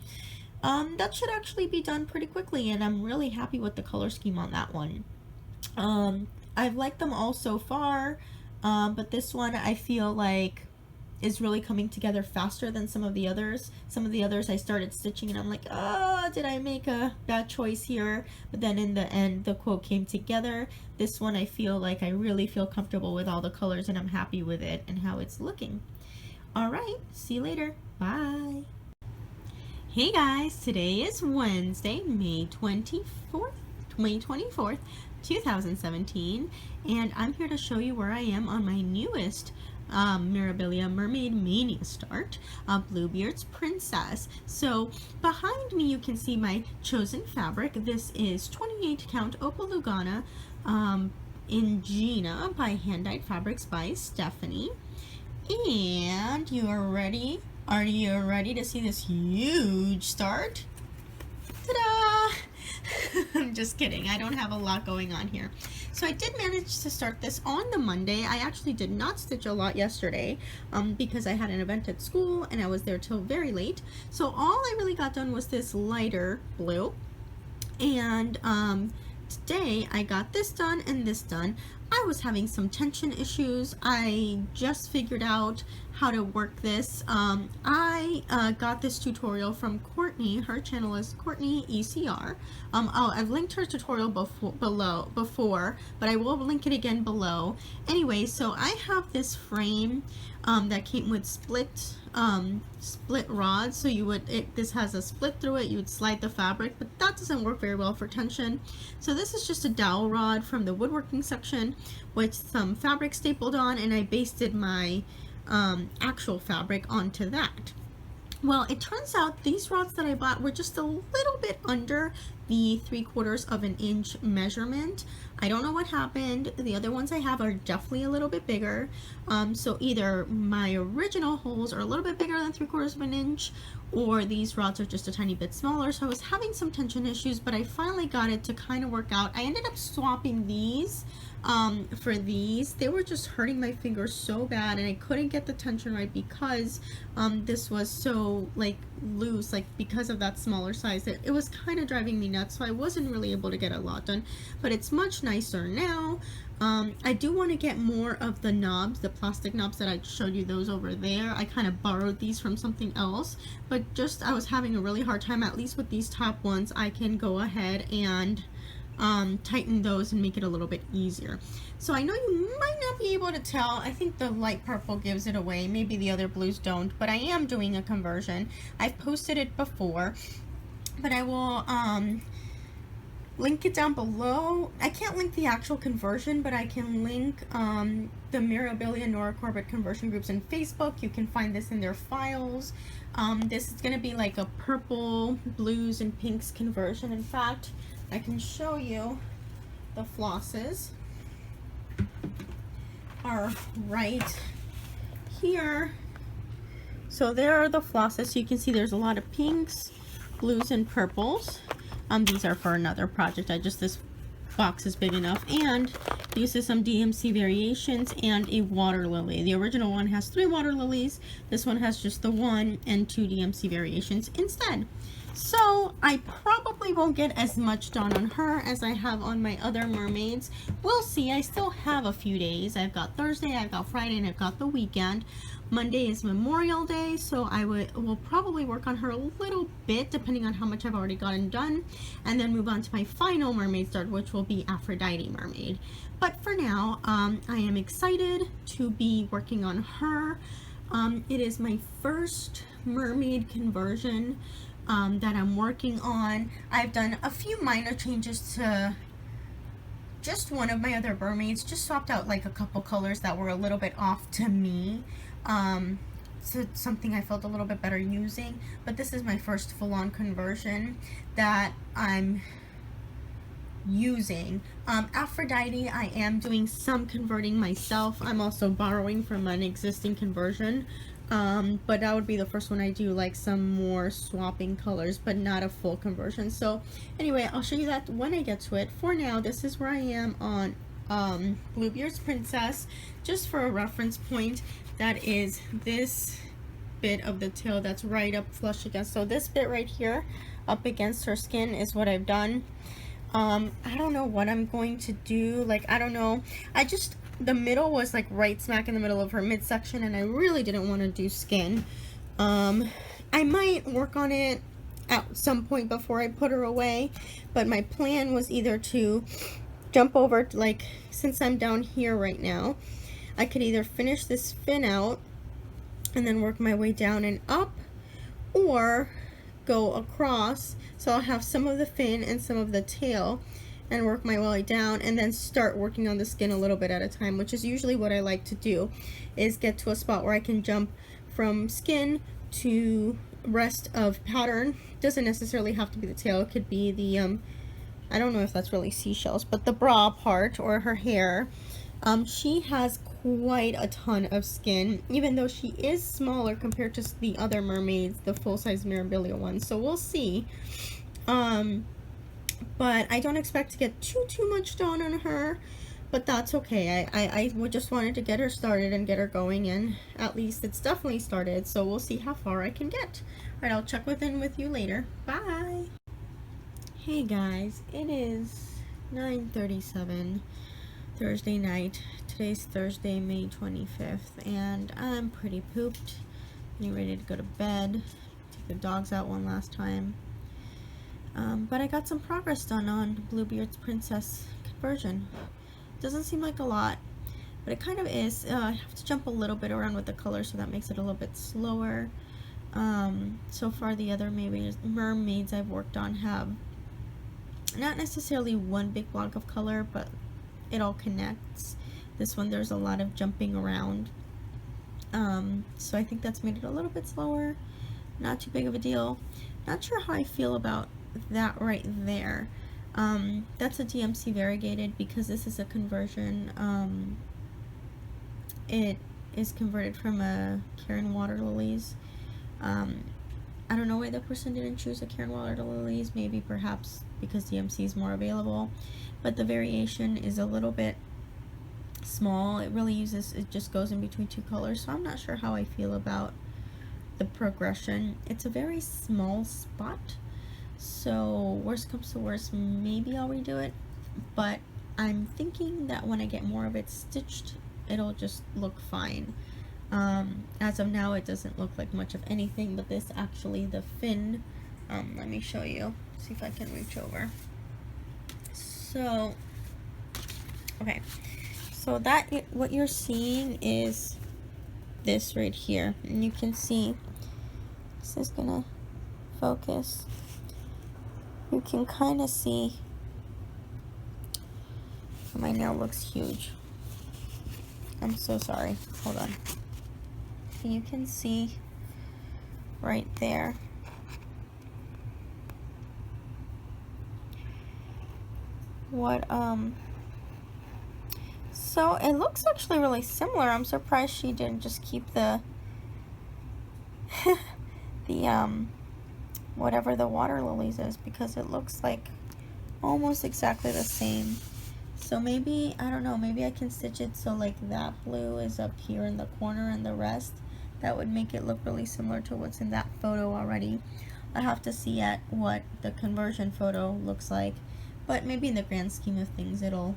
that should actually be done pretty quickly, and I'm really happy with the color scheme on that one. I've liked them all so far, but this one I feel like is really coming together faster than some of the others. Some of the others I started stitching and I'm like, oh, did I make a bad choice here? But then in the end, the quote came together. This one I feel like I really feel comfortable with all the colors, and I'm happy with it and how it's looking. All right, see you later. Bye. Hey guys, today is Wednesday, May 24th, 2017, and I'm here to show you where I am on my newest Mirabilia Mermaid Mania start, Bluebeard's Princess. So behind me you can see my chosen fabric. This is 28 count Opal Lugana in Gina by Hand Dyed Fabrics by Stephanie. And you are ready? Are you ready to see this huge start? Ta-da! I'm just kidding. I don't have a lot going on here. So I did manage to start this on the Monday. I actually did not stitch a lot yesterday because I had an event at school and I was there till very late. So all I really got done was this lighter blue. And today I got this done and this done. I was having some tension issues. I just figured out how to work this. I got this tutorial from Courtney. Her channel is Courtney ECR. I've linked her tutorial before, but I will link it again below. Anyway, so I have this frame that came with split rods. So this has a split through it. You would slide the fabric, but that doesn't work very well for tension. So this is just a dowel rod from the woodworking section with some fabric stapled on, and I basted my actual fabric onto that. Well, it turns out these rods that I bought were just a little bit under the 3/4 of an inch measurement. I don't know what happened. The other ones I have are definitely a little bit bigger. So either my original holes are a little bit bigger than 3/4 of an inch, or these rods are just a tiny bit smaller. So I was having some tension issues, but I finally got it to kind of work out. I ended up swapping these for these. They were just hurting my fingers so bad, and I couldn't get the tension right because this was so like loose, like because of that smaller size. It was kind of driving me nuts, so I wasn't really able to get a lot done, but it's much nicer now. I do want to get more of the knobs, the plastic knobs that I showed you, those over there. I kind of borrowed these from something else, but just I was having a really hard time. At least with these top ones I can go ahead and tighten those and make it a little bit easier. So I know you might not be able to tell. I think the light purple gives it away. Maybe the other blues don't, but I am doing a conversion. I've posted it before, but I will link it down below. I can't link the actual conversion, but I can link the Mirabilia Nora Corbett conversion groups in Facebook. You can find this in their files. This is going to be like a purple, blues, and pinks conversion. In fact, I can show you the flosses are right here. So there are the flosses. So you can see there's a lot of pinks, blues, and purples. These are for another project. This box is big enough. And these are some DMC variations and a water lily. The original one has 3 water lilies. This one has just the 1 and 2 DMC variations instead. So I probably won't get as much done on her as I have on my other mermaids. We'll see. I still have a few days. I've got Thursday, I've got Friday, and I've got the weekend. Monday is Memorial Day, so I will probably work on her a little bit depending on how much I've already gotten done, and then move on to my final mermaid start, which will be Aphrodite Mermaid. But for now, I am excited to be working on her. It is my first mermaid conversion. that I'm working on. I've done a few minor changes to just one of my other mermaids, just swapped out like a couple colors that were a little bit off to me. So something I felt a little bit better using, but this is my first full-on conversion that I'm using. Aphrodite, I am doing some converting myself. I'm also borrowing from an existing conversion, but that would be the first one I do, like some more swapping colors, but not a full conversion. So anyway, I'll show you that when I get to it. For now, this is where I am on Bluebeard's Princess. Just for a reference point, that is this bit of the tail that's right up flush against. So this bit right here up against her skin is what I've done. I don't know what I'm going to do. Like, I don't know. The middle was like right smack in the middle of her midsection, and I really didn't want to do skin. I might work on it at some point before I put her away, but my plan was either to jump over, like, since I'm down here right now, I could either finish this fin out and then work my way down and up, or go across, so I'll have some of the fin and some of the tail, and work my way down, and then start working on the skin a little bit at a time, which is usually what I like to do, is get to a spot where I can jump from skin to rest of pattern. Doesn't necessarily have to be the tail, it could be the I don't know if that's really seashells, but the bra part or her hair. She has quite a ton of skin, even though she is smaller compared to the other mermaids, the full-size Mirabilia ones. So we'll see. But I don't expect to get too much done on her, but that's okay. I just wanted to get her started and get her going, and at least it's definitely started. So we'll see how far I can get. All right, I'll check in with you later. Bye. Hey guys, it is 9:37. Thursday night. Today's Thursday, May 25th, and I'm pretty pooped. Getting ready to go to bed. Take the dogs out one last time. But I got some progress done on Bluebeard's Princess conversion. Doesn't seem like a lot, but it kind of is. I have to jump a little bit around with the color, so that makes it a little bit slower. So far, the other mermaids I've worked on have not necessarily one big block of color, but it all connects. This one, there's a lot of jumping around. So I think that's made it a little bit slower. Not too big of a deal. Not sure how I feel about that right there. That's a DMC variegated because this is a conversion. It is converted from a Karen Water Lilies. I don't know why the person didn't choose a Karen Water Lilies. Maybe perhaps because DMC is more available. But the variation is a little bit small. It just goes in between two colors, so I'm not sure how I feel about the progression. It's a very small spot, so worst comes to worst, maybe I'll redo it, but I'm thinking that when I get more of it stitched, it'll just look fine. As of now, it doesn't look like much of anything, but this actually, the fin, let me show you, see if I can reach over. So, okay, so what you're seeing is this right here, and you can see, this is gonna focus, you can kind of see, my nail looks huge, I'm so sorry, hold on, you can see right there, so it looks actually really similar. I'm surprised she didn't just keep the whatever the water lilies is, because it looks like almost exactly the same. So maybe, I don't know, maybe I can stitch it so like that blue is up here in the corner and the rest, that would make it look really similar to what's in that photo already. I have to see at what the conversion photo looks like. But maybe in the grand scheme of things, it'll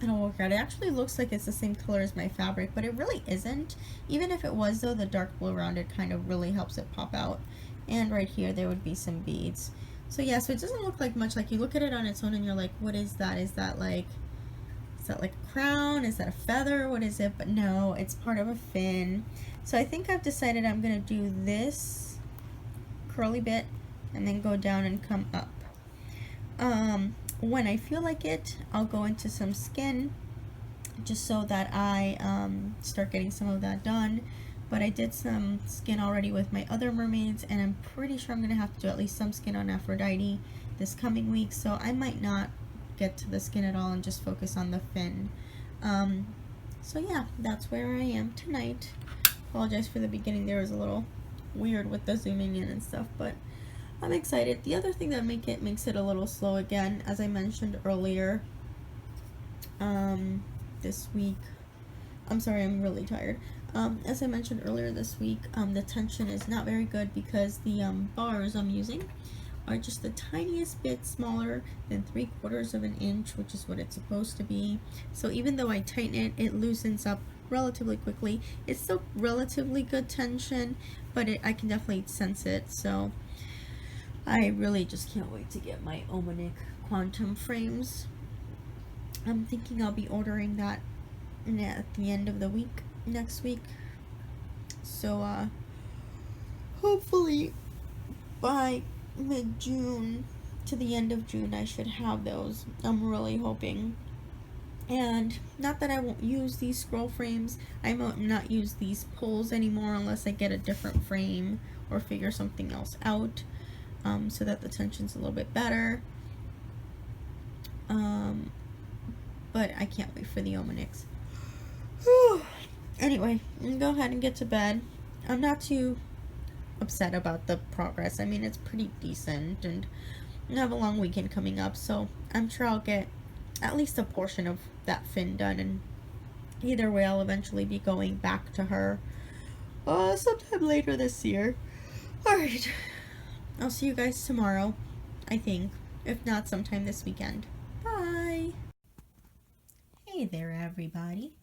work out. It actually looks like it's the same color as my fabric, but it really isn't. Even if it was, though, the dark blue around it kind of really helps it pop out. And right here, there would be some beads. So yeah, so it doesn't look like much. Like, you look at it on its own and you're like, what is that? Is that like a crown? Is that a feather? What is it? But no, it's part of a fin. So I think I've decided I'm going to do this curly bit and then go down and come up. When I feel like it, I'll go into some skin just so that I start getting some of that done. But I did some skin already with my other mermaids, and I'm pretty sure I'm going to have to do at least some skin on Aphrodite this coming week, so I might not get to the skin at all and just focus on the fin. So yeah, that's where I am tonight. Apologize for the beginning, there was a little weird with the zooming in and stuff, but I'm excited. The other thing that makes it a little slow again, as I mentioned earlier, this week, I'm sorry, I'm really tired. As I mentioned earlier this week, the tension is not very good because the bars I'm using are just the tiniest bit smaller than 3/4 of an inch, which is what it's supposed to be. So even though I tighten it, it loosens up relatively quickly. It's still relatively good tension, but I can definitely sense it. So I really just can't wait to get my Omanic quantum frames. I'm thinking I'll be ordering that at the end of the week, next week. So hopefully by mid-June to the end of June I should have those. I'm really hoping. And not that I won't use these scroll frames, I won't not use these pulls anymore unless I get a different frame or figure something else out, so that the tension's a little bit better. But I can't wait for the Omanics. Anyway, I'm gonna go ahead and get to bed. I'm not too upset about the progress. I mean, it's pretty decent, and I have a long weekend coming up, so I'm sure I'll get at least a portion of that fin done, and either way I'll eventually be going back to her sometime later this year. Alright, I'll see you guys tomorrow, I think, if not sometime this weekend. Bye! Hey there everybody,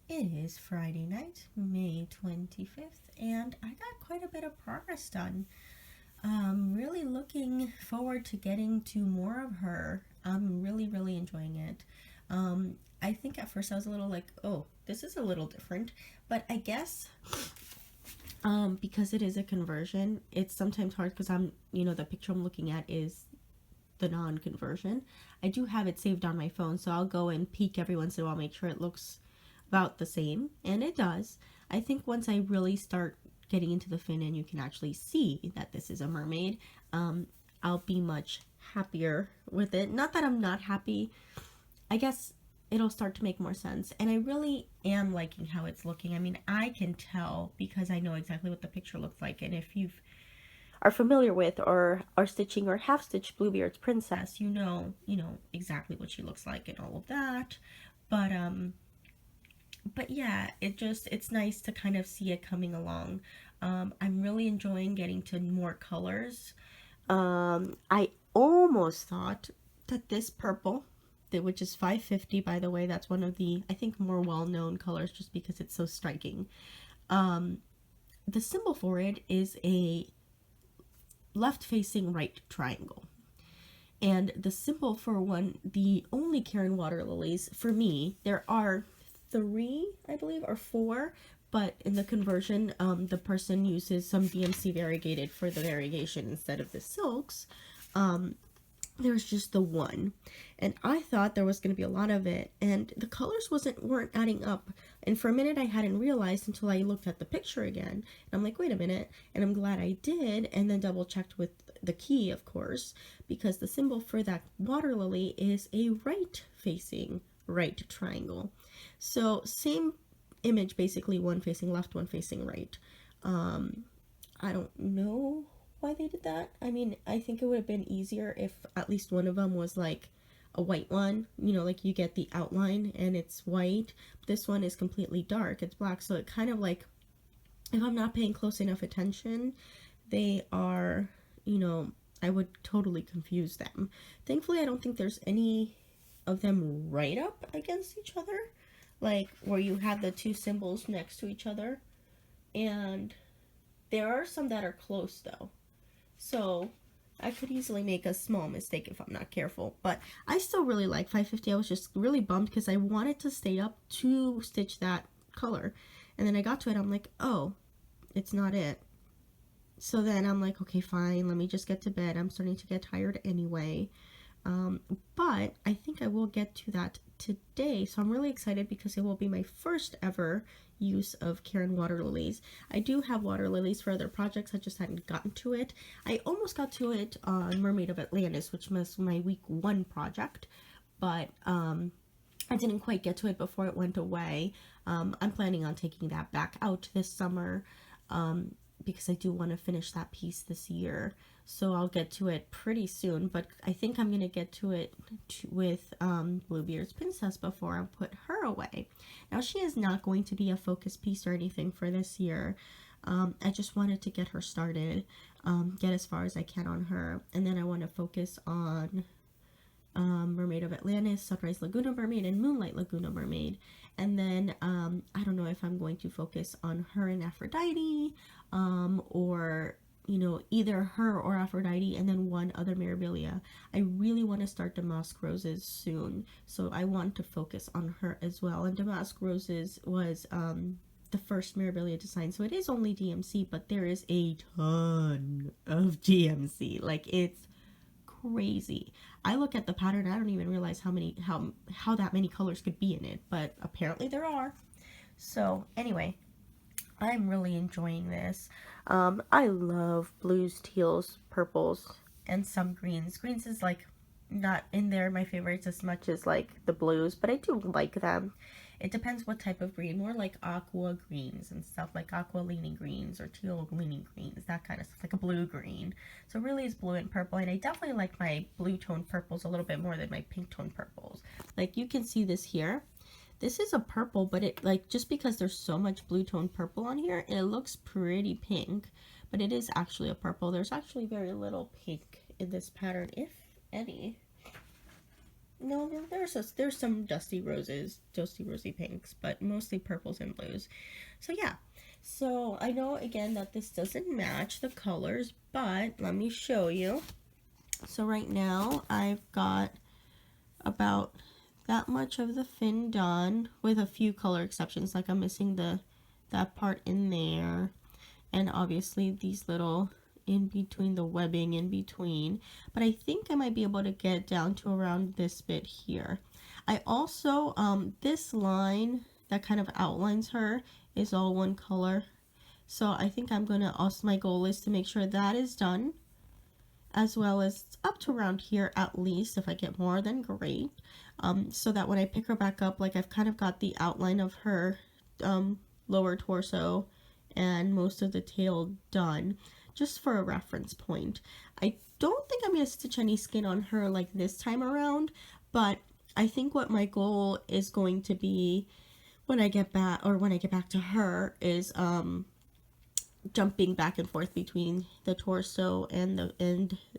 it is Friday night, May 25th, and I got quite a bit of progress done. I'm really looking forward to getting to more of her. I'm really enjoying it. I think at first I was a little like, oh, this is a little different, but I guess because it is a conversion, it's sometimes hard because the picture I'm looking at is the non-conversion. I do have it saved on my phone, so I'll go and peek every once in a while, make sure it looks about the same, and it does. I think once I really start getting into the fin and you can actually see that this is a mermaid, I'll be much happier with it. Not that I'm not happy, I guess it'll start to make more sense, and I really am liking how it's looking. I mean, I can tell because I know exactly what the picture looks like, and if you are familiar with or are stitching or have stitched Bluebeard's Princess, you know exactly what she looks like and all of that. But yeah, it's nice to kind of see it coming along. I'm really enjoying getting to more colors. I almost thought that this purple, which is 550 by the way, that's one of the, I think, more well-known colors just because it's so striking. The symbol for it is a left-facing right triangle. And the symbol for the only Karen water lilies, for me, there are 3, I believe, or 4, but in the conversion, the person uses some DMC variegated for the variegation instead of the silks. There's just the one, and I thought there was going to be a lot of it, and the colors weren't adding up, and for a minute I hadn't realized until I looked at the picture again, and I'm like, wait a minute, and I'm glad I did, and then double checked with the key, of course, because the symbol for that water lily is a right facing right triangle. So same image, basically, one facing left, one facing right. I don't know why they did that. I mean, I think it would have been easier if at least one of them was like a white one, like you get the outline and it's white. This one is completely dark, it's black, so it kind of like, if I'm not paying close enough attention, they are, I would totally confuse them. Thankfully, I don't think there's any of them right up against each other, like where you have the 2 symbols next to each other, and there are some that are close though. So I could easily make a small mistake if I'm not careful, but I still really like 550. I was just really bummed because I wanted to stay up to stitch that color, and then I got to it, I'm like, oh, it's not it. So then I'm like, okay, fine, let me just get to bed. I'm starting to get tired anyway. But I think I will get to that today. So I'm really excited because it will be my first ever use of Karen water lilies. I do have water lilies for other projects. I just hadn't gotten to it. I almost got to it on Mermaid of Atlantis, which was my week 1 project. But I didn't quite get to it before it went away. I'm planning on taking that back out this summer because I do want to finish that piece this year. So I'll get to it pretty soon, but I think I'm going to get to it with Bluebeard's Princess before I put her away. Now, she is not going to be a focus piece or anything for this year. I just wanted to get her started, get as far as I can on her, and then I want to focus on Mermaid of Atlantis, Sunrise Laguna Mermaid, and Moonlight Laguna Mermaid. And then I don't know if I'm going to focus on her and Aphrodite, or either her or Aphrodite, and then one other Mirabilia. I really want to start Damask Roses soon, so I want to focus on her as well. And Damask Roses was the first Mirabilia design, so it is only DMC, but there is a ton of DMC. Like, it's crazy. I look at the pattern, I don't even realize how that many colors could be in it, but apparently there are. So anyway, I'm really enjoying this. I love blues, teals, purples, and some greens. Greens is like not in there my favorites as much as like the blues, but I do like them. It depends what type of green, more like aqua greens and stuff, like aqua leaning greens or teal leaning greens, that kind of stuff, like a blue green. So really it's blue and purple, and I definitely like my blue tone purples a little bit more than my pink tone purples. Like, you can see this here. This is a purple, but it, like, just because there's so much blue tone purple on here, it looks pretty pink, but it is actually a purple. There's actually very little pink in this pattern, if any. No, there's some dusty rosy pinks, but mostly purples and blues. So yeah, so I know again that this doesn't match the colors, but let me show you. So right now I've got about that much of the fin done, with a few color exceptions, like I'm missing that part in there, and obviously these little in between, the webbing in between, but I think I might be able to get down to around this bit here. I also this line that kind of outlines her is all one color, so I think I'm gonna, also my goal is to make sure that is done, as well as up to around here at least. If I get more, then great, so that when I pick her back up, like, I've kind of got the outline of her lower torso and most of the tail done, just for a reference point. I don't think I'm going to stitch any skin on her like this time around, but I think what my goal is going to be when I get back to her is jumping back and forth between the torso and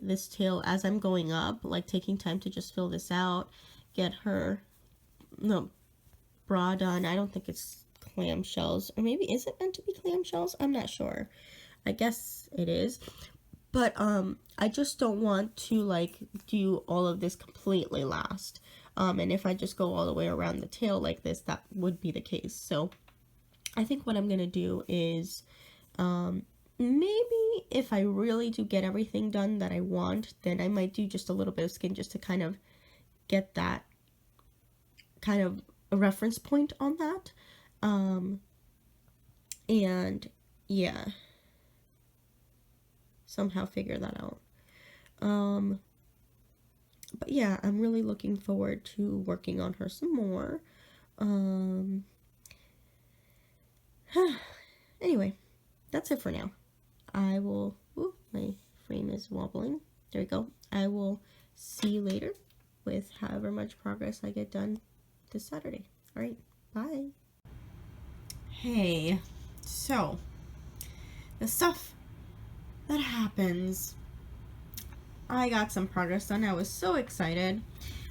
this tail as I'm going up, like taking time to just fill this out, get her bra done. I don't think it's clamshells, or maybe is it meant to be clamshells? I'm not sure. I guess it is, but I just don't want to like do all of this completely last, and if I just go all the way around the tail like this, that would be the case. So I think what I'm gonna do is maybe if I really do get everything done that I want, then I might do just a little bit of skin, just to kind of get that kind of a reference point on that, and yeah, somehow figure that out. But yeah, I'm really looking forward to working on her some more. Anyway, that's it for now. I will, my frame is wobbling. There we go. I will see you later with however much progress I get done this Saturday. All right, bye. Hey, so the stuff that happens, I got some progress done. I was so excited.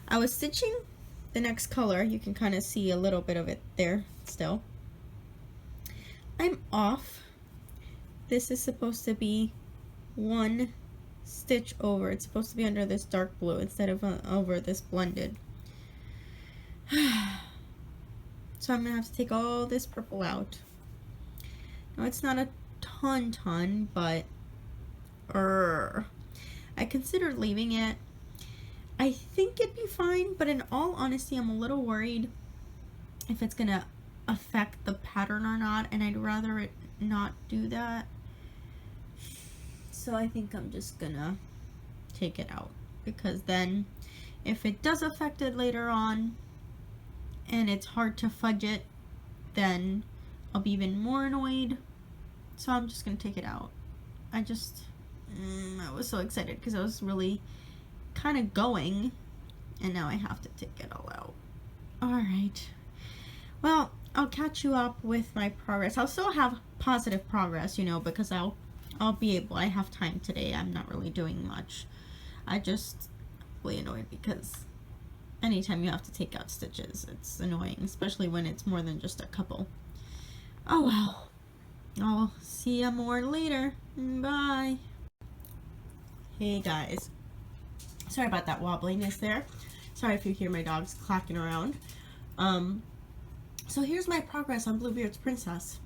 I was stitching the next color. You can kind of see a little bit of it there still. I'm off. This is supposed to be one stitch over. It's supposed to be under this dark blue instead of over this blended. So I'm gonna have to take all this purple out. Now, it's not a ton, but I considered leaving it. I think it'd be fine, but in all honesty, I'm a little worried if it's gonna affect the pattern or not, and I'd rather it not do that. So I think I'm just gonna take it out, because then if it does affect it later on and it's hard to fudge it, then I'll be even more annoyed. So I'm just gonna take it out. I was so excited because I was really kind of going, and now I have to take it all out. Alright, well, I'll catch you up with my progress. I'll still have positive progress, you know, because I'll be able, I have time today. I'm not really doing much. I just really annoyed because anytime you have to take out stitches, it's annoying, especially when it's more than just a couple. Oh well, I'll see you more later. Bye. Hey guys, sorry about that wobbliness there. Sorry if you hear my dogs clacking around. So here's my progress on Bluebeard's Princess.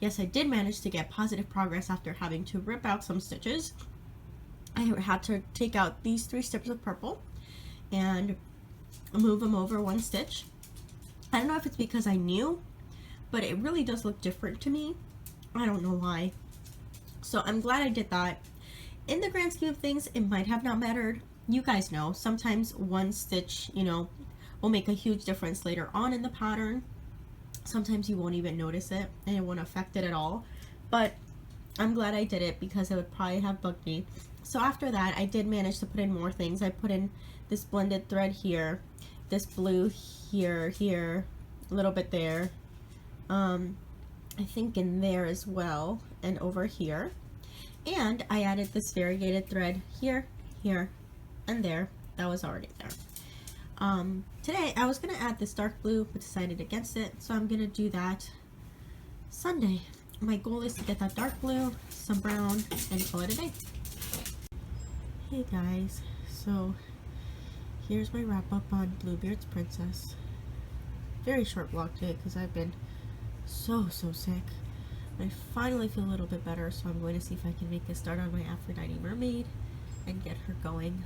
Yes, I did manage to get positive progress after having to rip out some stitches. I had to take out these 3 strips of purple and move them over 1 stitch. I don't know if it's because I knew, but it really does look different to me. I don't know why. So I'm glad I did that. In the grand scheme of things, it might have not mattered. You guys know, sometimes 1 stitch, you know, will make a huge difference later on in the pattern. Sometimes you won't even notice it and it won't affect it at all. But I'm glad I did it because it would probably have bugged me. So after that, I did manage to put in more things. I put in this blended thread here, this blue here, a little bit there. I think in there as well, and over here. And I added this variegated thread here, and there. That was already there. Today I was gonna add this dark blue, but decided against it, so I'm gonna do that Sunday. My goal is to get that dark blue, some brown, and call it a day. Hey guys, so here's my wrap up on Bluebeard's Princess. Very short vlog today because I've been so sick. I finally feel a little bit better, so I'm going to see if I can make a start on my Aphrodite mermaid and get her going.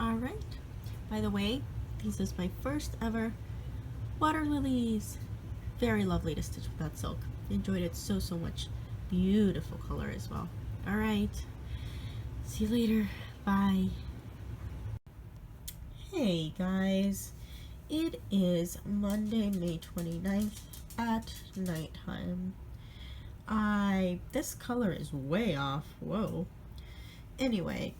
Alright, by the way, this is my first ever water lilies. Very lovely to stitch with that silk. Enjoyed it so much. Beautiful color as well. Alright, see you later. Bye. Hey guys, it is Monday, May 29th at nighttime. This color is way off. Whoa. Anyway,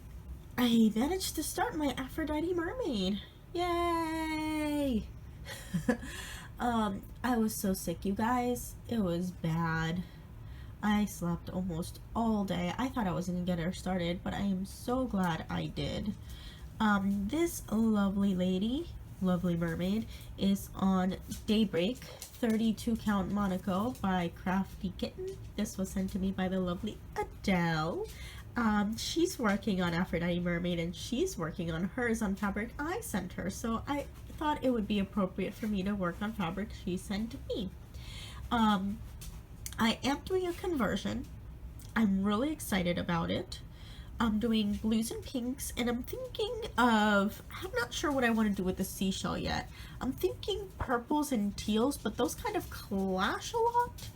I managed to start my Aphrodite mermaid. Yay! I was so sick, you guys. It was bad. I slept almost all day. I thought I wasn't gonna get her started, but I am so glad I did. This lovely lady, lovely mermaid, is on Daybreak 32 count Monaco by Crafty Kitten. This was sent to me by the lovely Adele. She's working on Aphrodite mermaid and she's working on hers on fabric I sent her, so I thought it would be appropriate for me to work on fabric she sent me. I am doing a conversion. I'm really excited about it. I'm doing blues and pinks, and I'm thinking of, I'm not sure what I want to do with the seashell yet. I'm thinking purples and teals, but those kind of clash a lot.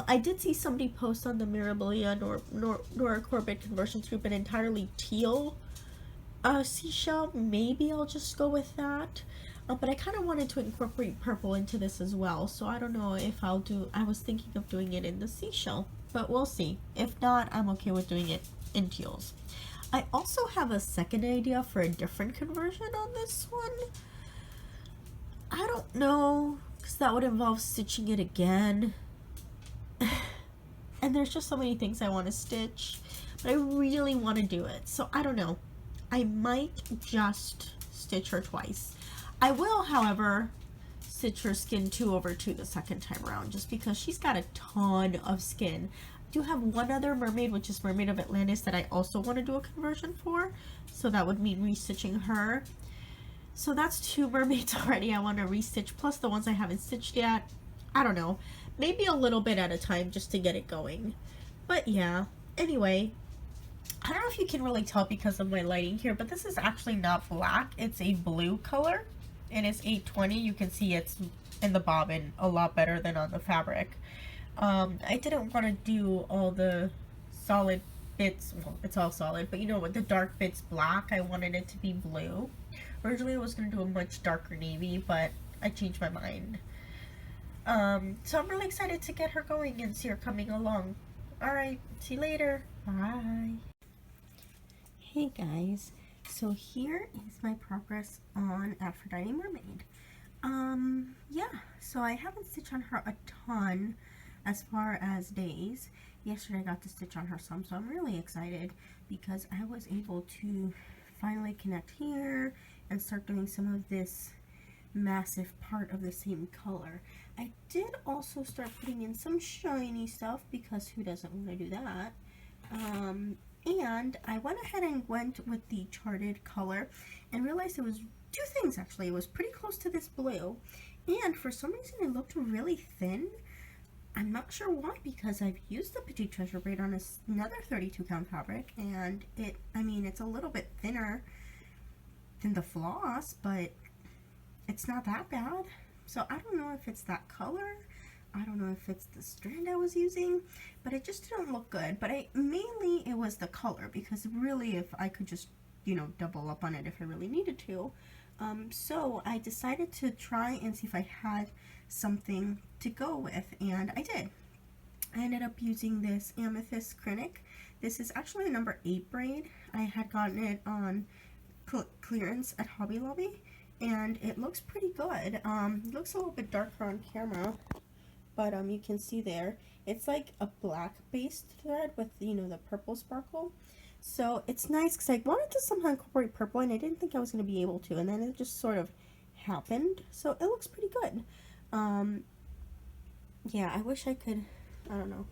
I did see somebody post on the Mirabilia Nora Corbett conversions group an entirely teal seashell. Maybe I'll just go with that. But I kind of wanted to incorporate purple into this as well, so I don't know if I'll do, I was thinking of doing it in the seashell, but we'll see. If not, I'm okay with doing it in teals. I also have a second idea for a different conversion on this one. I don't know, because that would involve stitching it again. And there's just so many things I want to stitch, but I really want to do it. So I don't know. I might just stitch her twice. I will, however, stitch her skin 2/2 the second time around, just because she's got a ton of skin. I do have one other mermaid, which is Mermaid of Atlantis, that I also want to do a conversion for, so that would mean restitching her. So that's 2 mermaids already I want to restitch, plus the ones I haven't stitched yet. I don't know, maybe a little bit at a time just to get it going. But yeah, anyway, I don't know if you can really tell because of my lighting here, but this is actually not black. It's a blue color, and it's 820. You can see it's in the bobbin a lot better than on the fabric. I didn't want to do all the solid bits. Well, it's all solid, but you know what? The dark bits black. I wanted it to be blue. Originally, I was going to do a much darker navy, but I changed my mind. So I'm really excited to get her going and see her coming along. Alright, see you later. Bye. Hey guys, so here is my progress on Aphrodite Mermaid. Yeah, so I haven't stitched on her a ton as far as days. Yesterday I got to stitch on her some, so I'm really excited because I was able to finally connect here and start doing some of this massive part of the same color. I did also start putting in some shiny stuff because who doesn't want to do that? And I went ahead and went with the charted color and realized it was two things actually. It was pretty close to this blue, and for some reason it looked really thin. I'm not sure why, because I've used the Petite Treasure braid on another 32 count fabric, and it's a little bit thinner than the floss, but it's not that bad. So I don't know if it's that color. I don't know if it's the strand I was using, but it just didn't look good. But mainly it was the color, because really if I could just, double up on it if I really needed to. So I decided to try and see if I had something to go with, and I did. I ended up using this Amethyst Crinic. This is actually a number 8 braid. I had gotten it on clearance at Hobby Lobby, and it looks pretty good. It looks a little bit darker on camera, but you can see there it's like a black based thread with the purple sparkle. So it's nice because I wanted to somehow incorporate purple, and I didn't think I was going to be able to, and then it just sort of happened. So it looks pretty good. Yeah, I wish I could, I don't know,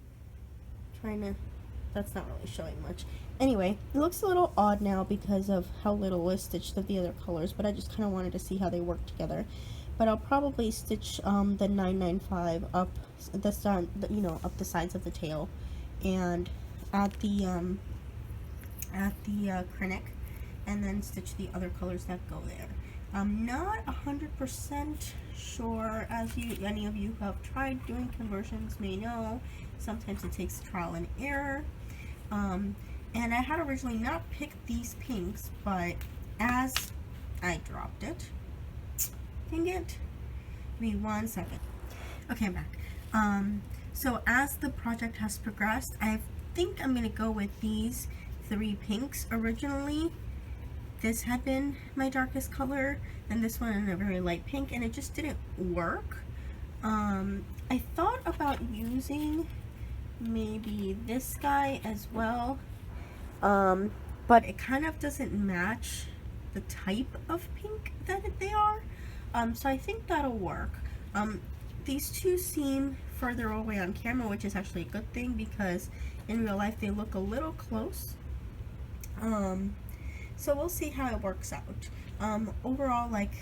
that's not really showing much. Anyway, it looks a little odd now because of how little is stitched of the other colors, but I just kind of wanted to see how they work together. But I'll probably stitch the 995 up up the sides of the tail, and add the Crinic, and then stitch the other colors that go there. I'm not 100% sure, as any of you who have tried doing conversions may know, sometimes it takes trial and error. And I had originally not picked these pinks, but as I dropped it, dang it, give me 1 second. Okay, I'm back. So as the project has progressed, I think I'm gonna go with these 3 pinks. Originally, this had been my darkest color, and this one in a very light pink, and it just didn't work. I thought about using maybe this guy as well, but it kind of doesn't match the type of pink that they are. So I think that'll work. These two seem further away on camera, which is actually a good thing because in real life they look a little close. So we'll see how it works out. Overall, like,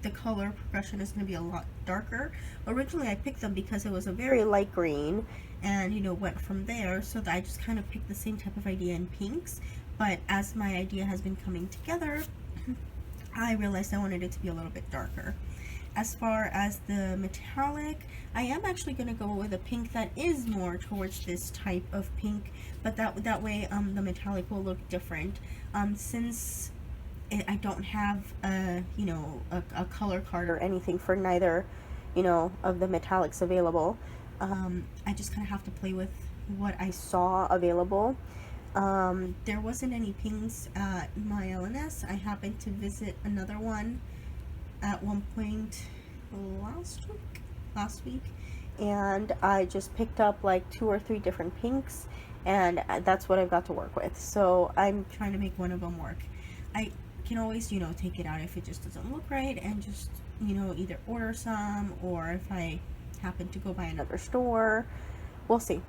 the color progression is going to be a lot darker. Originally I picked them because it was a very light green, and went from there, so that I just kind of picked the same type of idea in pinks. But as my idea has been coming together, I realized I wanted it to be a little bit darker. As far as the metallic, I am actually going to go with a pink that is more towards this type of pink, but that way the metallic will look different. Since I don't have a color card or anything for neither of the metallics available, I just kind of have to play with what I saw available. There wasn't any pinks at my LNS. I happened to visit another one at one point last week, and I just picked up like 2 or 3 different pinks, and that's what I've got to work with. So I'm trying to make one of them work. I can always take it out if it just doesn't look right, and just either order some, or if I happen to go by another store, we'll see.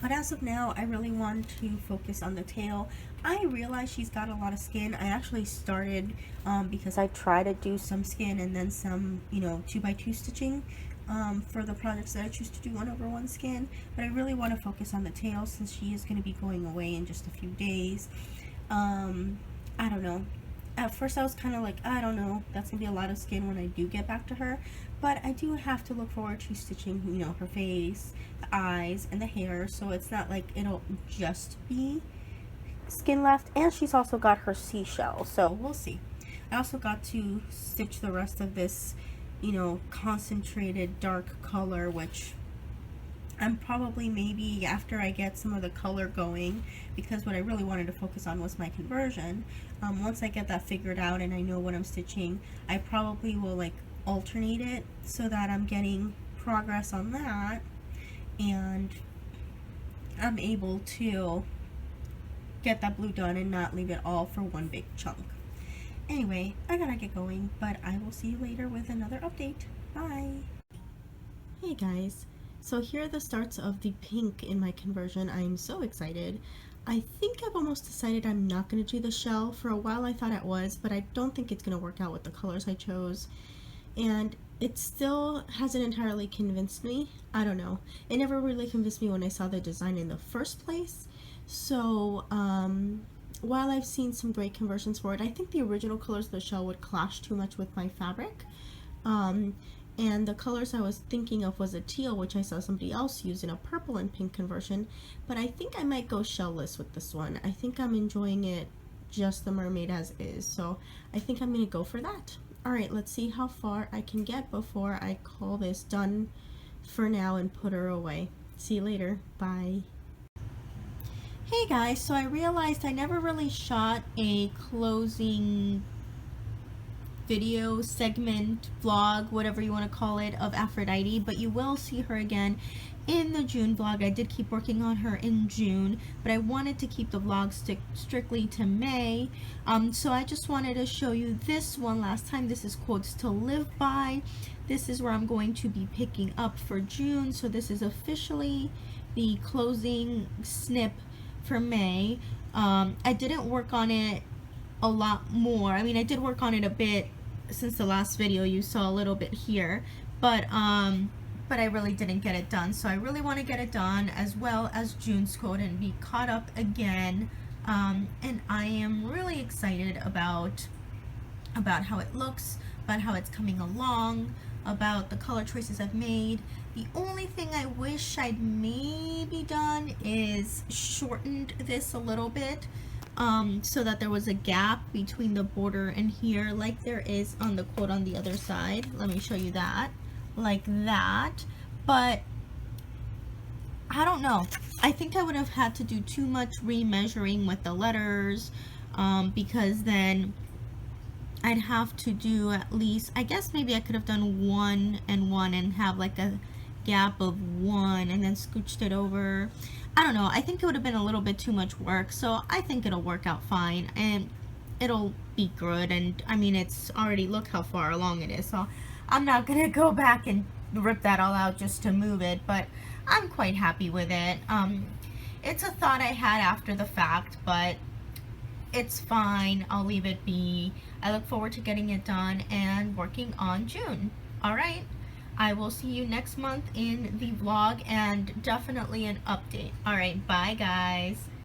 But as of now, I really want to focus on the tail. I realize she's got a lot of skin. I actually started because I tried to do some skin and then some 2x2 stitching for the projects that I choose to do 1/1 skin, but I really want to focus on the tail since she is going to be going away in just a few days. I don't know. At first I was kind of like, I don't know, that's going to be a lot of skin when I do get back to her, but I do have to look forward to stitching, you know, her face, the eyes, and the hair, so it's not like it'll just be skin left. And she's also got her seashell, so we'll see. I also got to stitch the rest of this, you know, concentrated dark color, which I'm probably, maybe after I get some of the color going, because what I really wanted to focus on was my conversion. Once I get that figured out and I know what I'm stitching, I probably will like alternate it so that I'm getting progress on that and I'm able to get that blue done and not leave it all for one big chunk. Anyway, I gotta get going, but I will see you later with another update. Bye! Hey guys, so here are the starts of the pink in my conversion. I'm so excited. I think I've almost decided I'm not going to do the shell. For a while I thought it was, but I don't think it's going to work out with the colors I chose. And it still hasn't entirely convinced me. I don't know. It never really convinced me when I saw the design in the first place. So, while I've seen some great conversions for it, I think the original colors of the shell would clash too much with my fabric. And the colors I was thinking of was a teal, which I saw somebody else use in a purple and pink conversion, but I think I might go shellless with this one. I think I'm enjoying it just the mermaid as is, so I think I'm going to go for that. Alright, let's see how far I can get before I call this done for now and put her away. See you later. Bye. Hey guys, so I realized I never really shot a closing video segment, vlog, whatever you want to call it, of Aphrodite, but you will see her again in the June vlog. I did keep working on her in June, but I wanted to keep the vlog stick strictly to May, so I just wanted to show you this one last time. This is Quotes to Live By. This is where I'm going to be picking up for June, so this is officially the closing snip for May. I didn't work on it a lot more. I mean, I did work on it a bit since the last video. You saw a little bit here, but I really didn't get it done, so I really want to get it done as well as June's quote and be caught up again. And I am really excited about how it looks, about how it's coming along, about the color choices I've made. The only thing I wish I'd maybe done is shortened this a little bit, so that there was a gap between the border and here, like there is on the quote on the other side. Let me show you that, like that. But I don't know, I think I would have had to do too much remeasuring with the letters, because then I'd have to do at least, I guess maybe I could have done 1 and 1 and have like a gap of 1 and then scooched it over. I don't know, I think it would have been a little bit too much work, so I think it'll work out fine and it'll be good. And I mean, it's already, look how far along it is, so I'm not gonna go back and rip that all out just to move it, but I'm quite happy with it. It's a thought I had after the fact, but it's fine. I'll leave it be. I look forward to getting it done and working on June. Alright, I will see you next month in the vlog and definitely an update. Alright, bye guys.